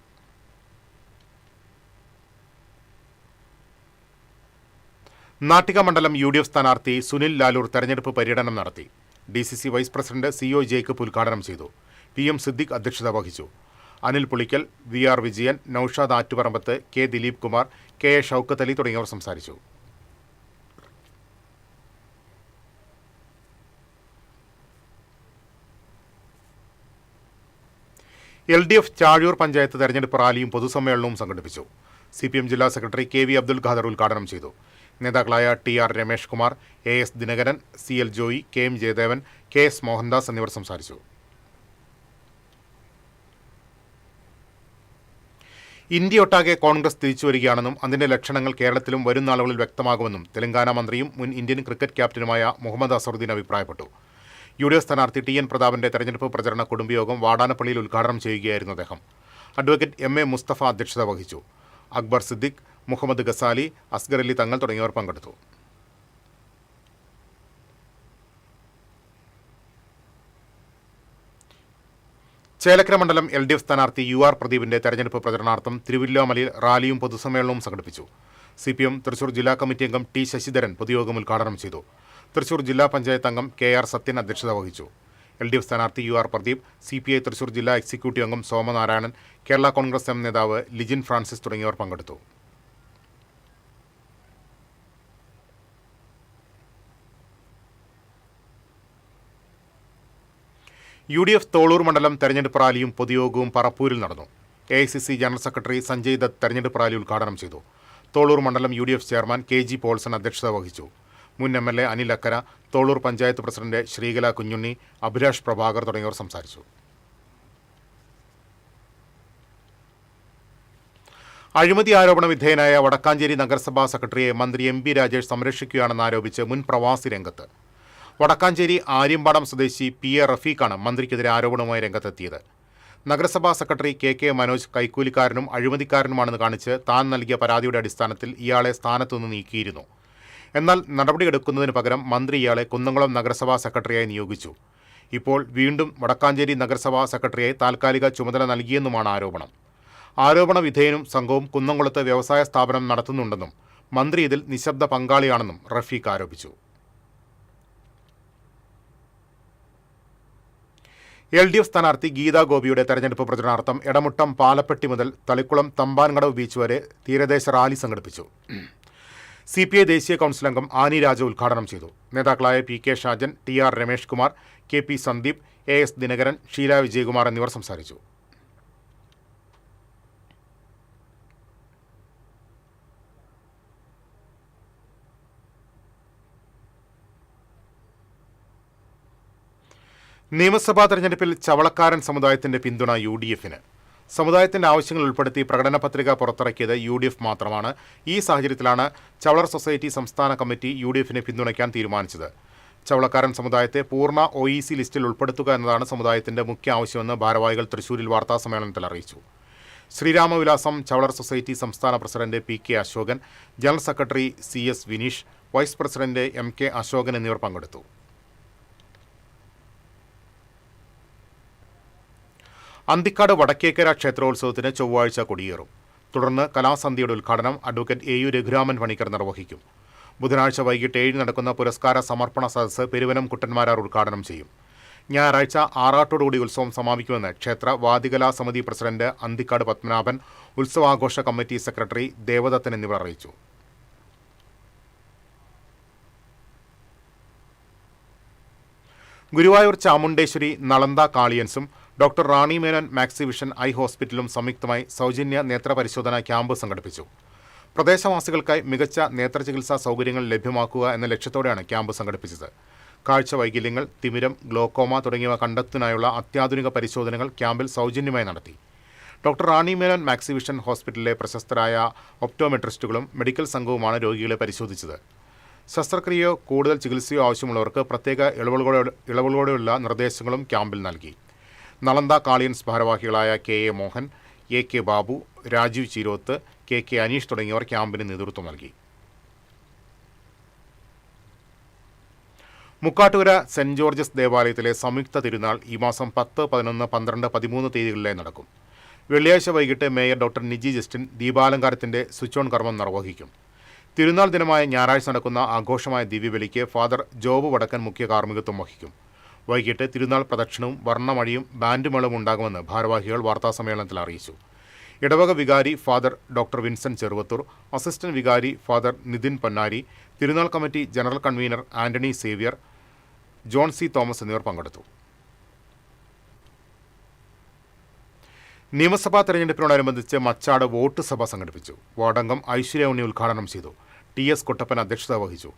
നാട്ടിക മണ്ഡലം UDF സ്ഥാനാർത്ഥി സുനിൽ ലാലൂർ തെരഞ്ഞെടുപ്പ് പര്യടനം നടത്തി. DCC vice president CO Jacob ഉദ്ഘാടനം ചെയ്തു. PM സിദ്ദിഖ് അധ്യക്ഷത വഹിച്ചു. Anil Pulikkal, VR Vijayan, Naushad Attuparambath, K Dileep Kumar, KA Shoukath Ali തുടങ്ങിയവർ സംസാരിച്ചു. LDF ചാഴൂർ പഞ്ചായത്ത് തെരഞ്ഞെടുപ്പ് റാലിയും പൊതുസമ്മേളനവും സംഘടിപ്പിച്ചു. CPM ജില്ലാ സെക്രട്ടറി KV അബ്ദുൽ ഖാദർ ഉദ്ഘാടനം ചെയ്തു. നേതാക്കളായ TR Ramesh Kumar, AS Dinakaran, CL Joy, KM Jayadevan, KS Mohandas എന്നിവർ സംസാരിച്ചു. ഇന്ത്യയൊട്ടാകെ കോൺഗ്രസ് തിരിച്ചുവരികയാണെന്നും അതിന്റെ ലക്ഷണങ്ങൾ കേരളത്തിലും വരും നാളുകളിൽ വ്യക്തമാകുമെന്നും തെലങ്കാന മന്ത്രിയും മുൻ ഇന്ത്യൻ ക്രിക്കറ്റ് ക്യാപ്റ്റനുമായ മുഹമ്മദ് അസറുദ്ദീൻ അഭിപ്രായപ്പെട്ടു. UDF സ്ഥാനാർത്ഥി TN പ്രതാപന്റെ തെരഞ്ഞെടുപ്പ് പ്രചരണ കുടുംബയോഗം വാടാനപ്പള്ളിയിൽ ഉദ്ഘാടനം ചെയ്യുകയായിരുന്നു അദ്ദേഹം. അഡ്വക്കേറ്റ് MA മുസ്തഫ അധ്യക്ഷത വഹിച്ചു. അക്ബർ സിദ്ദിഖ്, മുഹമ്മദ് ഗസാലി, അസ്ഗർ അലി തങ്ങൾ തുടങ്ങിയവർ പങ്കെടുത്തു. ചേലക്കര മണ്ഡലം LDF സ്ഥാനാർത്ഥി UR പ്രദീപിന്റെ തെരഞ്ഞെടുപ്പ് പ്രചരണാർത്ഥം തിരുവല്ലോമലയിൽ റാലിയും പൊതുസമ്മേളനവും സംഘടിപ്പിച്ചു. CPM തൃശൂർ ജില്ലാ കമ്മിറ്റി അംഗം T ശശിധരൻ പൊതുയോഗം ഉദ്ഘാടനം ചെയ്തു. തൃശൂർ ജില്ലാ പഞ്ചായത്ത് അംഗം KR സത്യൻ അധ്യക്ഷത വഹിച്ചു. LDF സ്ഥാനാർത്ഥി UR പ്രദീപ്, CPI തൃശൂർ ജില്ലാ എക്സിക്യൂട്ടീവ് അംഗം സോമനാരായണൻ, കേരള കോൺഗ്രസ് M നേതാവ് ലിജിൻ ഫ്രാൻസിസ് തുടങ്ങിയവർ പങ്കെടുത്തു. UDF തോളൂർ മണ്ഡലം തെരഞ്ഞെടുപ്പ് റാലിയും പൊതുയോഗവും പറപ്പൂരിൽ നടന്നു. AICC general secretary Sanjay Dutt തെരഞ്ഞെടുപ്പ് റാലി ഉദ്ഘാടനം ചെയ്തു. തോളൂർ മണ്ഡലം UDF ചെയർമാൻ KG പോൾസൺ അധ്യക്ഷത വഹിച്ചു. മുൻ MLA അനിൽ അക്കര, തോളൂർ പഞ്ചായത്ത് പ്രസിഡന്റ് ശ്രീകല കുഞ്ഞുണ്ണി, അഭിലാഷ് പ്രഭാകർ തുടങ്ങിയവർ സംസാരിച്ചു. അഴിമതി ആരോപണ വിധേയനായ വടക്കാഞ്ചേരി നഗരസഭാ സെക്രട്ടറിയെ മന്ത്രി MB രാജേഷ് സംരക്ഷിക്കുകയാണെന്നാരോപിച്ച് മുൻ പ്രവാസി രംഗത്ത്. വടക്കാഞ്ചേരി ആര്യമ്പാടം സ്വദേശി PA റഫീഖാണ് മന്ത്രിക്കെതിരെ ആരോപണവുമായി രംഗത്തെത്തിയത്. നഗരസഭാ സെക്രട്ടറി KK മനോജ് കൈക്കൂലിക്കാരനും അഴിമതിക്കാരനുമാണെന്ന് കാണിച്ച് താൻ നൽകിയ പരാതിയുടെ അടിസ്ഥാനത്തിൽ ഇയാളെ സ്ഥാനത്തുനിന്ന് നീക്കിയിരുന്നു. എന്നാൽ നടപടിയെടുക്കുന്നതിന് പകരം മന്ത്രി ഇയാളെ കുന്നംകുളം നഗരസഭാ സെക്രട്ടറിയായി നിയോഗിച്ചു. ഇപ്പോൾ വീണ്ടും വടക്കാഞ്ചേരി നഗരസഭാ സെക്രട്ടറിയായി താൽക്കാലിക ചുമതല നൽകിയെന്നുമാണ് ആരോപണം. ആരോപണ വിധേയനും സംഘവും കുന്നംകുളത്ത് വ്യവസായ സ്ഥാപനം നടത്തുന്നുണ്ടെന്നും മന്ത്രി ഇതിൽ നിശബ്ദ പങ്കാളിയാണെന്നും റഫീഖ് ആരോപിച്ചു. LDF സ്ഥാനാർത്ഥി ഗീതാ ഗോപിയുടെ തെരഞ്ഞെടുപ്പ് പ്രചരണാർത്ഥം എടമുട്ടം പാലപ്പെട്ടി മുതൽ തളിക്കുളം തമ്പാൻകടവ് ബീച്ച് വരെ തീരദേശ റാലി സംഘടിപ്പിച്ചു. CPI ദേശീയ കൗൺസിൽ അംഗം ആനി രാജ ഉദ്ഘാടനം ചെയ്തു. നേതാക്കളായ PK Shajan, TR Ramesh Kumar, KP Sandeep, AS Dinakaran, Sheela Vijayakumar എന്നിവർ സംസാരിച്ചു. നിയമസഭാ തെരഞ്ഞെടുപ്പിൽ ചവളക്കാരൻ സമുദായത്തിന്റെ പിന്തുണ UDFന്. സമുദായത്തിന്റെ ആവശ്യങ്ങൾ ഉൾപ്പെടുത്തി പ്രകടന പത്രിക പുറത്തിറക്കിയത് UDF മാത്രമാണ്. ഈ സാഹചര്യത്തിലാണ് ചവളർ സൊസൈറ്റി സംസ്ഥാന കമ്മിറ്റി UDFനെ പിന്തുണയ്ക്കാൻ തീരുമാനിച്ചത്. ചവളക്കാരൻ സമുദായത്തെ പൂർണ്ണ OEC ലിസ്റ്റിൽ ഉൾപ്പെടുത്തുക എന്നതാണ് സമുദായത്തിന്റെ മുഖ്യ ആവശ്യമെന്ന് ഭാരവാഹികൾ തൃശൂരിൽ വാർത്താസമ്മേളനത്തിൽ അറിയിച്ചു. ശ്രീരാമവിലാസം ചവളർ സൊസൈറ്റി സംസ്ഥാന president PK Asokan, general secretary CS Vineesh, vice president MK Asokan എന്നിവർ പങ്കെടുത്തു. അന്തിക്കാട് വടക്കേക്കര ക്ഷേത്രോത്സവത്തിന് ചൊവ്വാഴ്ച കൊടിയേറും. തുടർന്ന് കലാസന്ധ്യയുടെ ഉദ്ഘാടനം അഡ്വക്കേറ്റ് AU രഘുരാമൻ പണിക്കർ നിർവഹിക്കും. ബുധനാഴ്ച വൈകിട്ട് 7 നടക്കുന്ന പുരസ്കാര സമർപ്പണ സദസ്സ് പെരുവനം കുട്ടന്മാരാർ ഉദ്ഘാടനം ചെയ്യും. ഞായറാഴ്ച ആറാട്ടോടുകൂടി ഉത്സവം സമാപിക്കുമെന്ന് ക്ഷേത്ര വാദികലാ സമിതി പ്രസിഡന്റ് അന്തിക്കാട് പത്മനാഭൻ, ഉത്സവാഘോഷ കമ്മിറ്റി സെക്രട്ടറി ദേവദത്തൻ എന്നിവർ അറിയിച്ചു. ഗുരുവായൂർ ചാമുണ്ടേശ്വരി നളന്ദ കാളിയൻസും doctor Rani Menon Maxivision eye ഹോസ്പിറ്റലും സംയുക്തമായി സൗജന്യ നേത്രപരിശോധന ക്യാമ്പ് സംഘടിപ്പിച്ചു. പ്രദേശവാസികൾക്കായി മികച്ച നേത്രചികിത്സാ സൗകര്യങ്ങൾ ലഭ്യമാക്കുക എന്ന ലക്ഷ്യത്തോടെയാണ് ക്യാമ്പ് സംഘടിപ്പിച്ചത്. കാഴ്ച വൈകല്യങ്ങൾ, തിമിരം, ഗ്ലോക്കോമ തുടങ്ങിയവ കണ്ടെത്തുന്നതിനായുള്ള അത്യാധുനിക പരിശോധനകൾ ക്യാമ്പിൽ സൗജന്യമായി നടത്തി. ഡോക്ടർ റാണി മേനോൻ മാക്സിവിഷൻ ഹോസ്പിറ്റലിലെ പ്രശസ്തരായ ഒപ്റ്റോമെട്രിസ്റ്റുകളും മെഡിക്കൽ സംഘവുമാണ് രോഗികളെ പരിശോധിച്ചത്. ശസ്ത്രക്രിയയോ കൂടുതൽ ചികിത്സയോ ആവശ്യമുള്ളവർക്ക് പ്രത്യേക ഇളവുകളോടെയുള്ള നിർദ്ദേശങ്ങളും ക്യാമ്പിൽ നൽകി. നളന്ദ കാളിയൻസ് ഭാരവാഹികളായ KA Mohan, AK Babu, Rajeev Cheeroth, KK Aneesh തുടങ്ങിയവർ ക്യാമ്പിന് നേതൃത്വം നൽകി. മുക്കാട്ടുകര സെന്റ് ജോർജസ് ദേവാലയത്തിലെ സംയുക്ത തിരുനാൾ ഈ മാസം 10, 11, 12, 13 തീയതികളിലായി നടക്കും. വെള്ളിയാഴ്ച വൈകിട്ട് മേയർ ഡോക്ടർ നിജി ജസ്റ്റിൻ ദീപാലങ്കാരത്തിന്റെ സ്വിച്ച് ഓൺ കർമ്മം നിർവഹിക്കും. തിരുനാൾ ദിനമായ ഞായറാഴ്ച നടക്കുന്ന ആഘോഷമായ ദിവ്യബലിക്ക് ഫാദർ ജോബ് വടക്കൻ മുഖ്യ കാർമ്മികത്വം വഹിക്കും. വൈകിട്ട് തിരുനാൾ പ്രദക്ഷിണവും വർണ്ണമഴിയും ബാൻഡുമേളവും ഉണ്ടാകുമെന്ന് ഭാരവാഹികൾ വാർത്താസമ്മേളനത്തിൽ അറിയിച്ചു. ഇടവക വികാരി father doctor Vincent Cheruvathur, assistant വികാരി ഫാദർ നിതിൻ പൊന്നാരി, തിരുനാൾ committee general convener Antony Xavier, John C Thomas എന്നിവർ പങ്കെടുത്തു. നിയമസഭാ തെരഞ്ഞെടുപ്പിനോടനുബന്ധിച്ച് മച്ചാട് വോട്ട് സഭ സംഘടിപ്പിച്ചു. വാർഡംഗം ഐശ്വര്യ ഉണ്ണി ഉദ്ഘാടനം ചെയ്തു. TS കുട്ടപ്പൻ അധ്യക്ഷത വഹിച്ചു.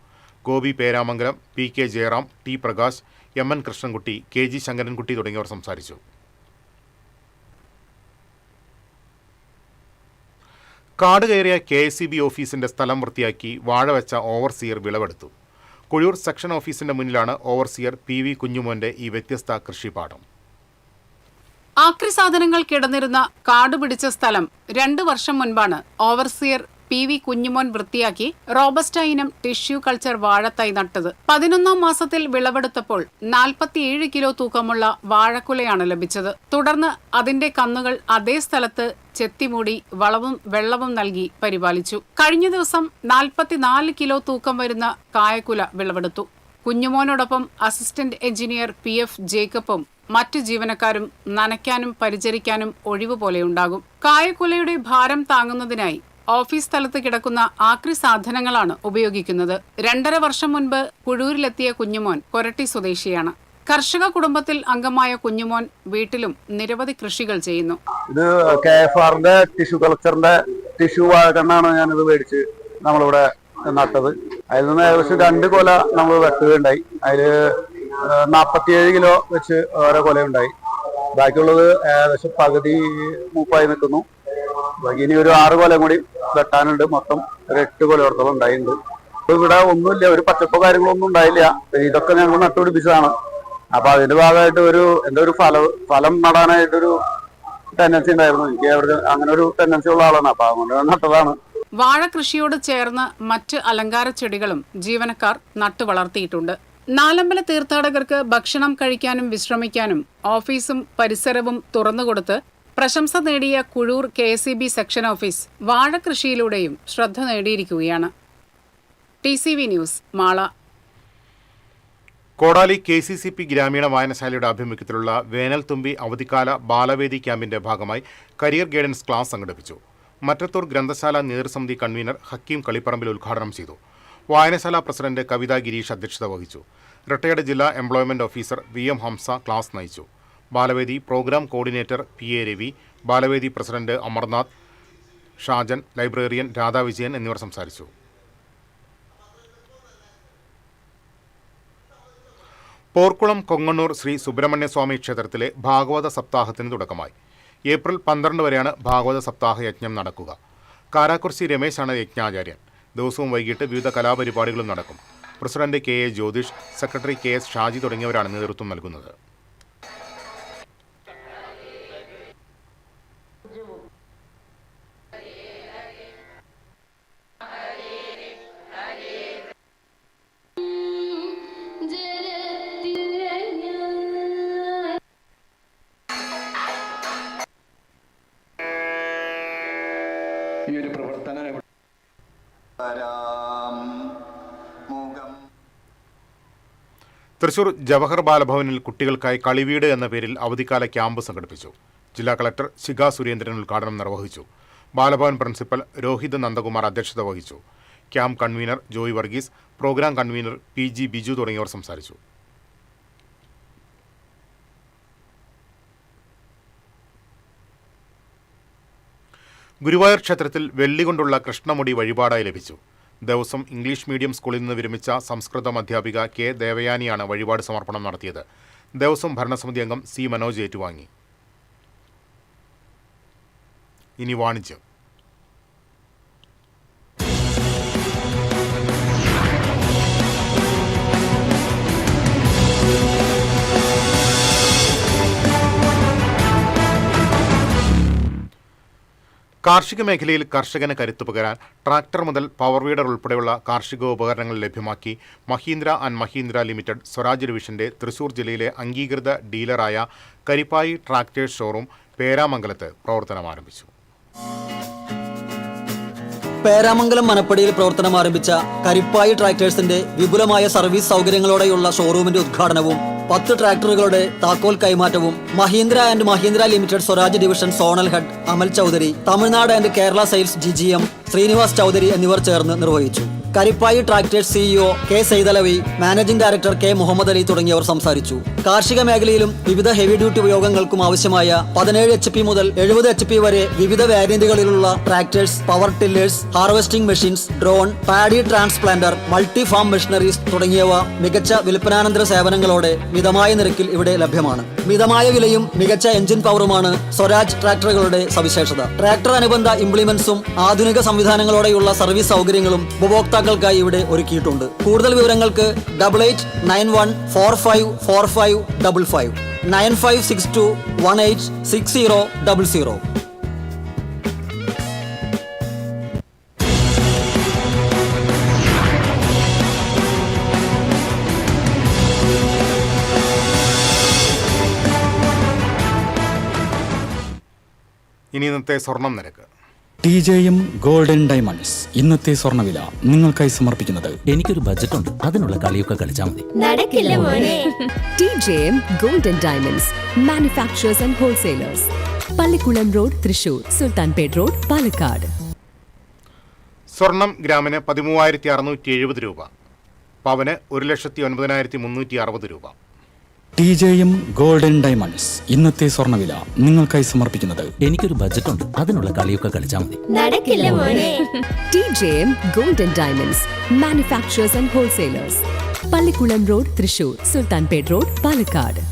Gopi Peramangalam, PK Jayaram, T Prakash, MN Krishnankutty, KG Sankarankutty തുടങ്ങിയവർ സംസാരിച്ചു. കാട് കയറിയ KSEB ഓഫീസിന്റെ സ്ഥലം വൃത്തിയാക്കി വാഴവെച്ച ഓവർസിയർ വിളവെടുത്തു. കുഴൂർ സെക്ഷൻ ഓഫീസിന്റെ മുന്നിലാണ് ഓവർസിയർ PV കുഞ്ഞുമോന്റെ ഈ വ്യത്യസ്ത കൃഷിപ്പാടം. ആക്രി സാധനങ്ങൾ കിടന്നിരുന്ന കാടുപിടിച്ച സ്ഥലം 2 വർഷം മുൻപാണ് ഓവർസിയർ PV കുഞ്ഞുമോൻ വൃത്തിയാക്കി റോബസ്റ്റ ഇനം ടിഷ്യൂ കൾച്ചർ വാഴത്തൈ നട്ടത്. 11ാം മാസത്തിൽ വിളവെടുത്തപ്പോൾ 47 കിലോ തൂക്കമുള്ള വാഴക്കുലയാണ് ലഭിച്ചത്. തുടർന്ന് അതിന്റെ കന്നുകൾ അതേ സ്ഥലത്ത് ചെത്തിമൂടി വളവും വെള്ളവും നൽകി പരിപാലിച്ചു. കഴിഞ്ഞ ദിവസം 44 കിലോ തൂക്കം വരുന്ന കായക്കുല വിളവെടുത്തു. കുഞ്ഞുമോനോടൊപ്പം അസിസ്റ്റന്റ് എഞ്ചിനീയർ PF ജേക്കബും മറ്റ് ജീവനക്കാരും നനയ്ക്കാനും പരിചരിക്കാനും ഒഴിവ് പോലെയുണ്ടാകും. കായക്കുലയുടെ ഭാരം താങ്ങുന്നതിനായി ഓഫീസ് സ്ഥലത്ത് കിടക്കുന്ന ആക്രി സാധനങ്ങളാണ് ഉപയോഗിക്കുന്നത്. 2.5 വർഷം മുൻപ് കുഴൂരിലെത്തിയ കുഞ്ഞുമോൻ കൊരട്ടി സ്വദേശിയാണ്. കർഷക കുടുംബത്തിൽ അംഗമായ കുഞ്ഞുമോൻ വീട്ടിലും നിരവധി കൃഷികൾ ചെയ്യുന്നു. ഇത് KFRന്റെ ടിഷ്യൂ കൾച്ചറിന്റെ ടിഷ്യൂ വാഴക്കണ്ണാണ് ഞാനിത് മേടിച്ച് നമ്മളിവിടെ നട്ടത്. അതിൽ നിന്ന് ഏകദേശം 2 കൊല നമ്മൾ വെട്ടുകയുണ്ടായി. അതില് 47 കിലോ വെച്ച് ഓരോ കൊലയുണ്ടായി. ബാക്കിയുള്ളത് ഏകദേശം പകുതി മൂപ്പായി നിൽക്കുന്നു. ഇനി ഒരു 6 കൊലം കൂടി വെട്ടാനുണ്ട്. മൊത്തം ഒരു 8 കൊലയോടത്തോളം ഉണ്ടായിട്ടുണ്ട്. ഇവിടെ ഒന്നുമില്ല, ഒരു പച്ചപ്പോ കാര്യങ്ങളൊന്നും ഉണ്ടായില്ല. ഇതൊക്കെ ഞങ്ങൾ നട്ടുപിടിപ്പിച്ചതാണ്. അപ്പൊ അതിന്റെ ഭാഗമായിട്ട് ഒരു ഫലം നടാനായിട്ടൊരു ടെൻഡൻസി ഉണ്ടായിരുന്നു. എനിക്ക് അങ്ങനെ ഒരു ടെൻഡൻസി ഉള്ള ആളാണ്. അപ്പൊ അതുകൊണ്ട് നട്ടതാണ്. വാഴ കൃഷിയോട് ചേർന്ന് മറ്റ് അലങ്കാര ചെടികളും ജീവനക്കാർ നട്ടു വളർത്തിയിട്ടുണ്ട്. നാലമ്പല തീർത്ഥാടകർക്ക് ഭക്ഷണം കഴിക്കാനും വിശ്രമിക്കാനും ഓഫീസും പരിസരവും തുറന്നുകൊടുത്ത് പ്രശംസ നേടിയ കുഴൂർ KSEB സെക്ഷൻ ഓഫീസ് വാഴ കൃഷിയിലൂടെയും ശ്രദ്ധ നേടിയിരിക്കുകയാണ്. TCV news, Mala. കോടാലി KCCP ഗ്രാമീണ വായനശാലയുടെ ആഭിമുഖ്യത്തിലുള്ള വേനൽത്തുമ്പി അവധിക്കാല ബാലവേദി ക്യാമ്പിന്റെ ഭാഗമായി കരിയർ ഗൈഡൻസ് ക്ലാസ് സംഘടിപ്പിച്ചു. മറ്റത്തൂർ ഗ്രന്ഥശാല നേതൃസമിതി കൺവീനർ ഹക്കീം കളിപ്പറമ്പിൽ ഉദ്ഘാടനം ചെയ്തു. വായനശാല പ്രസിഡന്റ് കവിത ഗിരീഷ് അധ്യക്ഷത വഹിച്ചു. റിട്ടയർഡ് ജില്ലാ employment officer VM Hamsa class നയിച്ചു. Balavedi programme coordinator PA Ravi, Balavedi president Amarnath, Shajan, librarian Radhavijayan എന്നിവർ സംസാരിച്ചു. പോർക്കുളം കൊങ്ങണ്ണൂർ ശ്രീ സുബ്രഹ്മണ്യസ്വാമി ക്ഷേത്രത്തിലെ ഭാഗവത സപ്താഹത്തിന് തുടക്കമായി. ഏപ്രിൽ 12 വരെയാണ് ഭാഗവത സപ്താഹ യജ്ഞം നടക്കുക. കാരാക്കുർശി രമേശാണ് യജ്ഞാചാര്യൻ. ദിവസവും വൈകിട്ട് വിവിധ കലാപരിപാടികളും നടക്കും. President KA Jyothish, secretary KS Shaji തുടങ്ങിയവരാണ് നേതൃത്വം നൽകുന്നത്. തൃശൂർ ജവഹർ ബാലഭവനിൽ കുട്ടികൾക്കായി കളിവീട് എന്ന പേരിൽ അവധിക്കാല ക്യാമ്പ് സംഘടിപ്പിച്ചു. ജില്ലാ കളക്ടർ ശിഖ സുരേന്ദ്രൻ ഉദ്ഘാടനം നിർവഹിച്ചു. ബാലഭവൻ പ്രിൻസിപ്പൽ രോഹിത് നന്ദകുമാർ അധ്യക്ഷത വഹിച്ചു. Camp convener Joy Varghese, programme convener PG Biju തുടങ്ങിയവർ സംസാരിച്ചു. ഗുരുവായൂർ ക്ഷേത്രത്തിൽ വെള്ളി കൊണ്ടുള്ള കൃഷ്ണമുടി വഴിപാടായി ലഭിച്ചു. ദിവസം ഇംഗ്ലീഷ് മീഡിയം സ്കൂളിൽ നിന്ന് വിരമിച്ച സംസ്കൃതം അധ്യാപിക K ദേവയാനിയാണ് വഴിപാട് സമർപ്പണം നടത്തിയത്. ദിവസം ഭരണസമിതി അംഗം C മനോജ് ഏറ്റുവാങ്ങി. ഇനി വാണിജ്യം. കാർഷിക മേഖലയിൽ കർഷകന് കരുത്തു പകരാൻ ട്രാക്ടർ മുതൽ പവർ വീഡർ ഉൾപ്പെടെയുള്ള കാർഷികോപകരണങ്ങൾ ലഭ്യമാക്കി മഹീന്ദ്ര ആൻഡ് മഹീന്ദ്ര ലിമിറ്റഡ് സ്വരാജ് ഡിവിഷന്റെ തൃശൂർ ജില്ലയിലെ അംഗീകൃത ഡീലറായ കരിപ്പായി ട്രാക്ടേഴ്സ് ഷോറൂം പേരാമംഗലത്ത് പ്രവർത്തനം ആരംഭിച്ചു. പേരാമംഗലം മനപ്പടിയിൽ പ്രവർത്തനം ആരംഭിച്ച കരിപ്പായി ട്രാക്ടേഴ്സിന്റെ വിപുലമായ സർവീസ് സൗകര്യങ്ങളോടെയുള്ള ഷോറൂമിന്റെ ഉദ്ഘാടനവും 10 ട്രാക്ടറുകളുടെ താക്കോൽ കൈമാറ്റവും Mahindra and Mahindra limited Swaraj division zonal head Amal Chaudhary, Tamil Nadu and Kerala sales GGM Srinivas Chaudhary എന്നിവർ ചേർന്ന് നിർവഹിച്ചു. Karippayi tractors CEO K Saidalavi, managing director K Muhammad Ali തുടങ്ങിയവർ സംസാരിച്ചു. കാർഷിക മേഖലയിലും വിവിധ ഹെവി ഡ്യൂട്ടി ഉപയോഗങ്ങൾക്കും ആവശ്യമായ 17 HP മുതൽ 70 HP വരെ വിവിധ വേരിയന്റുകളിലുള്ള tractors, power tillers, harvesting machines, drone, paddy transplanter, multi farm machineries തുടങ്ങിയവ മികച്ച വിൽപ്പനാനന്തര സേവനങ്ങളോടെ മിതമായ നിരക്കിൽ ഇവിടെ ലഭ്യമാണ്. മിതമായ വിലയും മികച്ച എഞ്ചിൻ പവറുമാണ് സ്വരാജ് ട്രാക്ടറുകളുടെ സവിശേഷത. ട്രാക്ടർ അനുബന്ധ ഇംപ്ലിമെന്റ്സും ആധുനിക സംവിധാനങ്ങളോടെയുള്ള സർവീസ് സൗകര്യങ്ങളും ഉപഭോക്താക്കൾക്കായി ഇവിടെ ഒരുക്കിയിട്ടുണ്ട്. കൂടുതൽ വിവരങ്ങൾക്ക് 8891454555 9562186000. ഇനി ഇന്നത്തെ സ്വർണം നിരക്ക്. TJM ഗോൾഡൻ ഡയമണ്ട്സ് ഇന്നത്തെ സ്വർണ്ണവില നിങ്ങൾക്കായി സമർപ്പിക്കുന്നത് എനിക്കൊരു ബജറ്റ് ഉണ്ട്, അതിനുള്ള കളിയൊക്കെ കളിച്ചാൽ മതി. നടക്കില്ല മോനെ. TJM Golden Diamonds, Manufacturers and Wholesalers, Pallikulam road, Thrissur, Sultanpet road, Palakkad. സ്വർണം ഗ്രാമിന് 13,670 രൂപ, പവന് 1,09,360 രൂപ. TJM ഗോൾഡൻ ഡയമണ്ട്സ് ഇന്നത്തെ സ്വർണ്ണവില നിങ്ങൾക്കായി സമർപ്പിക്കുന്നത് എനിക്കൊരു ബജറ്റ് ഉണ്ട്, അതിനുള്ള കളിയൊക്കെ കളിച്ചാൽ മതി. നടക്കില്ല മോനെ. TJM Golden Diamonds, Manufacturers and Wholesalers, Pallikulam road, Thrissur, Sultanpet road, Palakkad.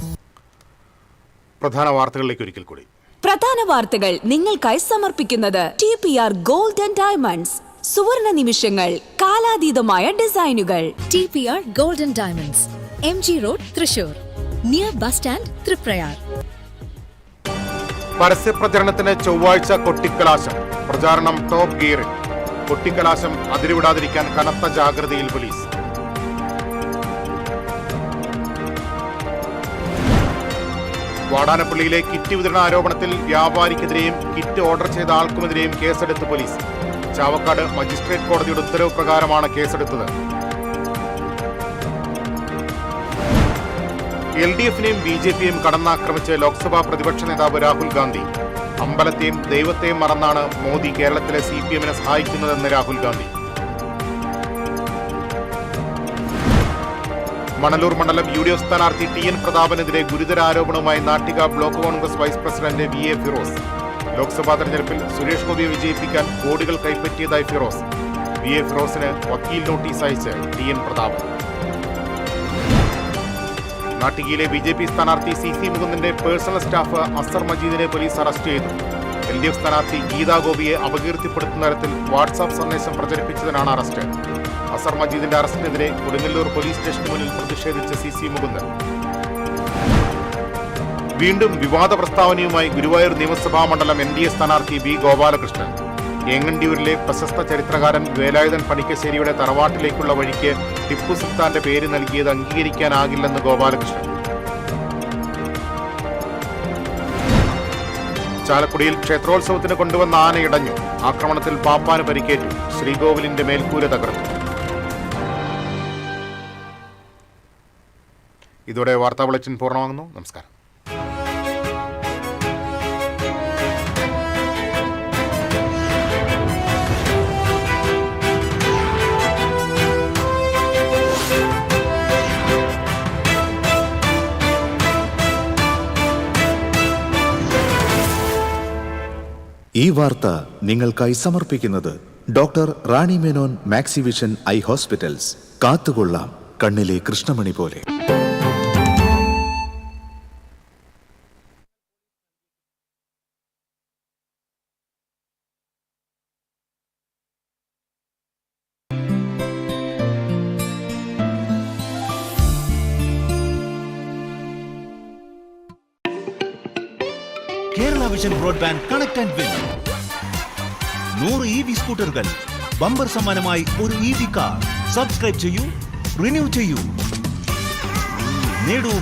പ്രധാന വാർത്തകളിലേക്ക് ഒരിക്കൽ കൂടി. പ്രധാന വാർത്തകൾ നിങ്ങൾക്കായി സമർപ്പിക്കുന്നത് TPR Golden Diamonds, സുവർണ നിമിഷങ്ങൾ, കാലാതീതമായ ഡിസൈനുകൾ. TPR Golden Diamonds, MG Road, Thrissur, near bus stand, Triprayar. പരസ്യപ്രചരണത്തിന് ചൊവ്വാഴ്ച കൊട്ടിക്കലാശം, പ്രചാരണം ടോപ്പ് ഗിയറിൽ. കൊട്ടിക്കലാശം അതിരുവിടാതിരിക്കാൻ കനത്ത ജാഗ്രതയിൽ പോലീസ്. വാടാനപ്പള്ളിയിലെ കിറ്റ് വിതരണ ആരോപണത്തിൽ വ്യാപാരിക്കെതിരെയും കിറ്റ് ഓർഡർ ചെയ്ത ആൾക്കുമെതിരെയും കേസെടുത്ത് പോലീസ്. ചാവക്കാട് മജിസ്ട്രേറ്റ് കോടതിയുടെ ഉത്തരവ് പ്രകാരമാണ് കേസെടുത്തത്. LDFനെയും BJPയെയും കടന്നാക്രമിച്ച് ലോക്സഭാ പ്രതിപക്ഷ നേതാവ് രാഹുൽ ഗാന്ധി. അമ്പലത്തെയും ദൈവത്തെയും മറന്നാണ് മോദി കേരളത്തിലെ CPMനെ സഹായിക്കുന്നതെന്ന് രാഹുൽ ഗാന്ധി. മണലൂർ മണ്ഡലം UDF സ്ഥാനാർത്ഥി TN പ്രതാപനെതിരെ ഗുരുതര ആരോപണവുമായി Nattika block Congress vice president VA Firoz. Lok Sabha തെരഞ്ഞെടുപ്പിൽ സുരേഷ് ഗോപിയെ വിജയിപ്പിക്കാൻ കോടികൾ കൈപ്പറ്റിയതായി ഫിറോസ്. VA ഫിറോസിന് വക്കീൽ നോട്ടീസ് അയച്ച് TN പ്രതാപൻ. നാട്ടികയിലെ BJP സ്ഥാനാർത്ഥി CC മുകുന്ദന്റെ പേഴ്സണൽ സ്റ്റാഫ് അസർ മജീദിനെ പോലീസ് അറസ്റ്റ് ചെയ്തു. LDF സ്ഥാനാർത്ഥി ഗീതാ ഗോപിയെ അപകീർത്തിപ്പെടുത്തുന്ന തരത്തിൽ വാട്സാപ്പ് സന്ദേശം പ്രചരിപ്പിച്ചതിനാണ് അറസ്റ്റ്. അസർ മജീദിന്റെ അറസ്റ്റിനെതിരെ കൊടുങ്ങല്ലൂർ പോലീസ് സ്റ്റേഷന് മുന്നിൽ പ്രതിഷേധിച്ച CC മുകുന്ദൻ. വീണ്ടും വിവാദ പ്രസ്താവനയുമായി ഗുരുവായൂർ നിയമസഭാ മണ്ഡലം NDA സ്ഥാനാർത്ഥി B ഗോപാലകൃഷ്ണൻ. ഏങ്ങണ്ടിയൂരിലെ പ്രശസ്ത ചരിത്രകാരൻ വേലായുധൻ പണിക്കശ്ശേരിയുടെ തറവാട്ടിലേക്കുള്ള വഴിക്ക് ടിപ്പു സുൽത്താന്റെ പേര് നൽകിയത് അംഗീകരിക്കാനാകില്ലെന്ന് ഗോപാലകൃഷ്ണൻ. ചാലക്കുടിയിൽ ക്ഷേത്രോത്സവത്തിന് കൊണ്ടുവന്ന ആന ഇടഞ്ഞു. ആക്രമണത്തിൽ പാപ്പാന് പരിക്കേറ്റു. ശ്രീകോവിലിന്റെ മേൽക്കൂര തകർന്നു. ഇതോടെ വാർത്താ ബുള്ളറ്റിൻ പൂർണ്ണമാകുന്നു. നമസ്കാരം. ഈ വാർത്ത നിങ്ങൾക്കായി സമർപ്പിക്കുന്നത് doctor Rani Menon Maxivision I hospitals. കാത്തുകൊള്ളാം കണ്ണിലെ കൃഷ്ണമണി പോലെ. Kerala Vision Broadband Connect and Win. 100 EV സ്കൂട്ടറുകൾ, ബമ്പർ സമ്മാനമായി ഒരു EV കാർ. സബ്സ്ക്രൈബ് ചെയ്യൂ, റിന്യൂ ചെയ്യൂ, നേടൂ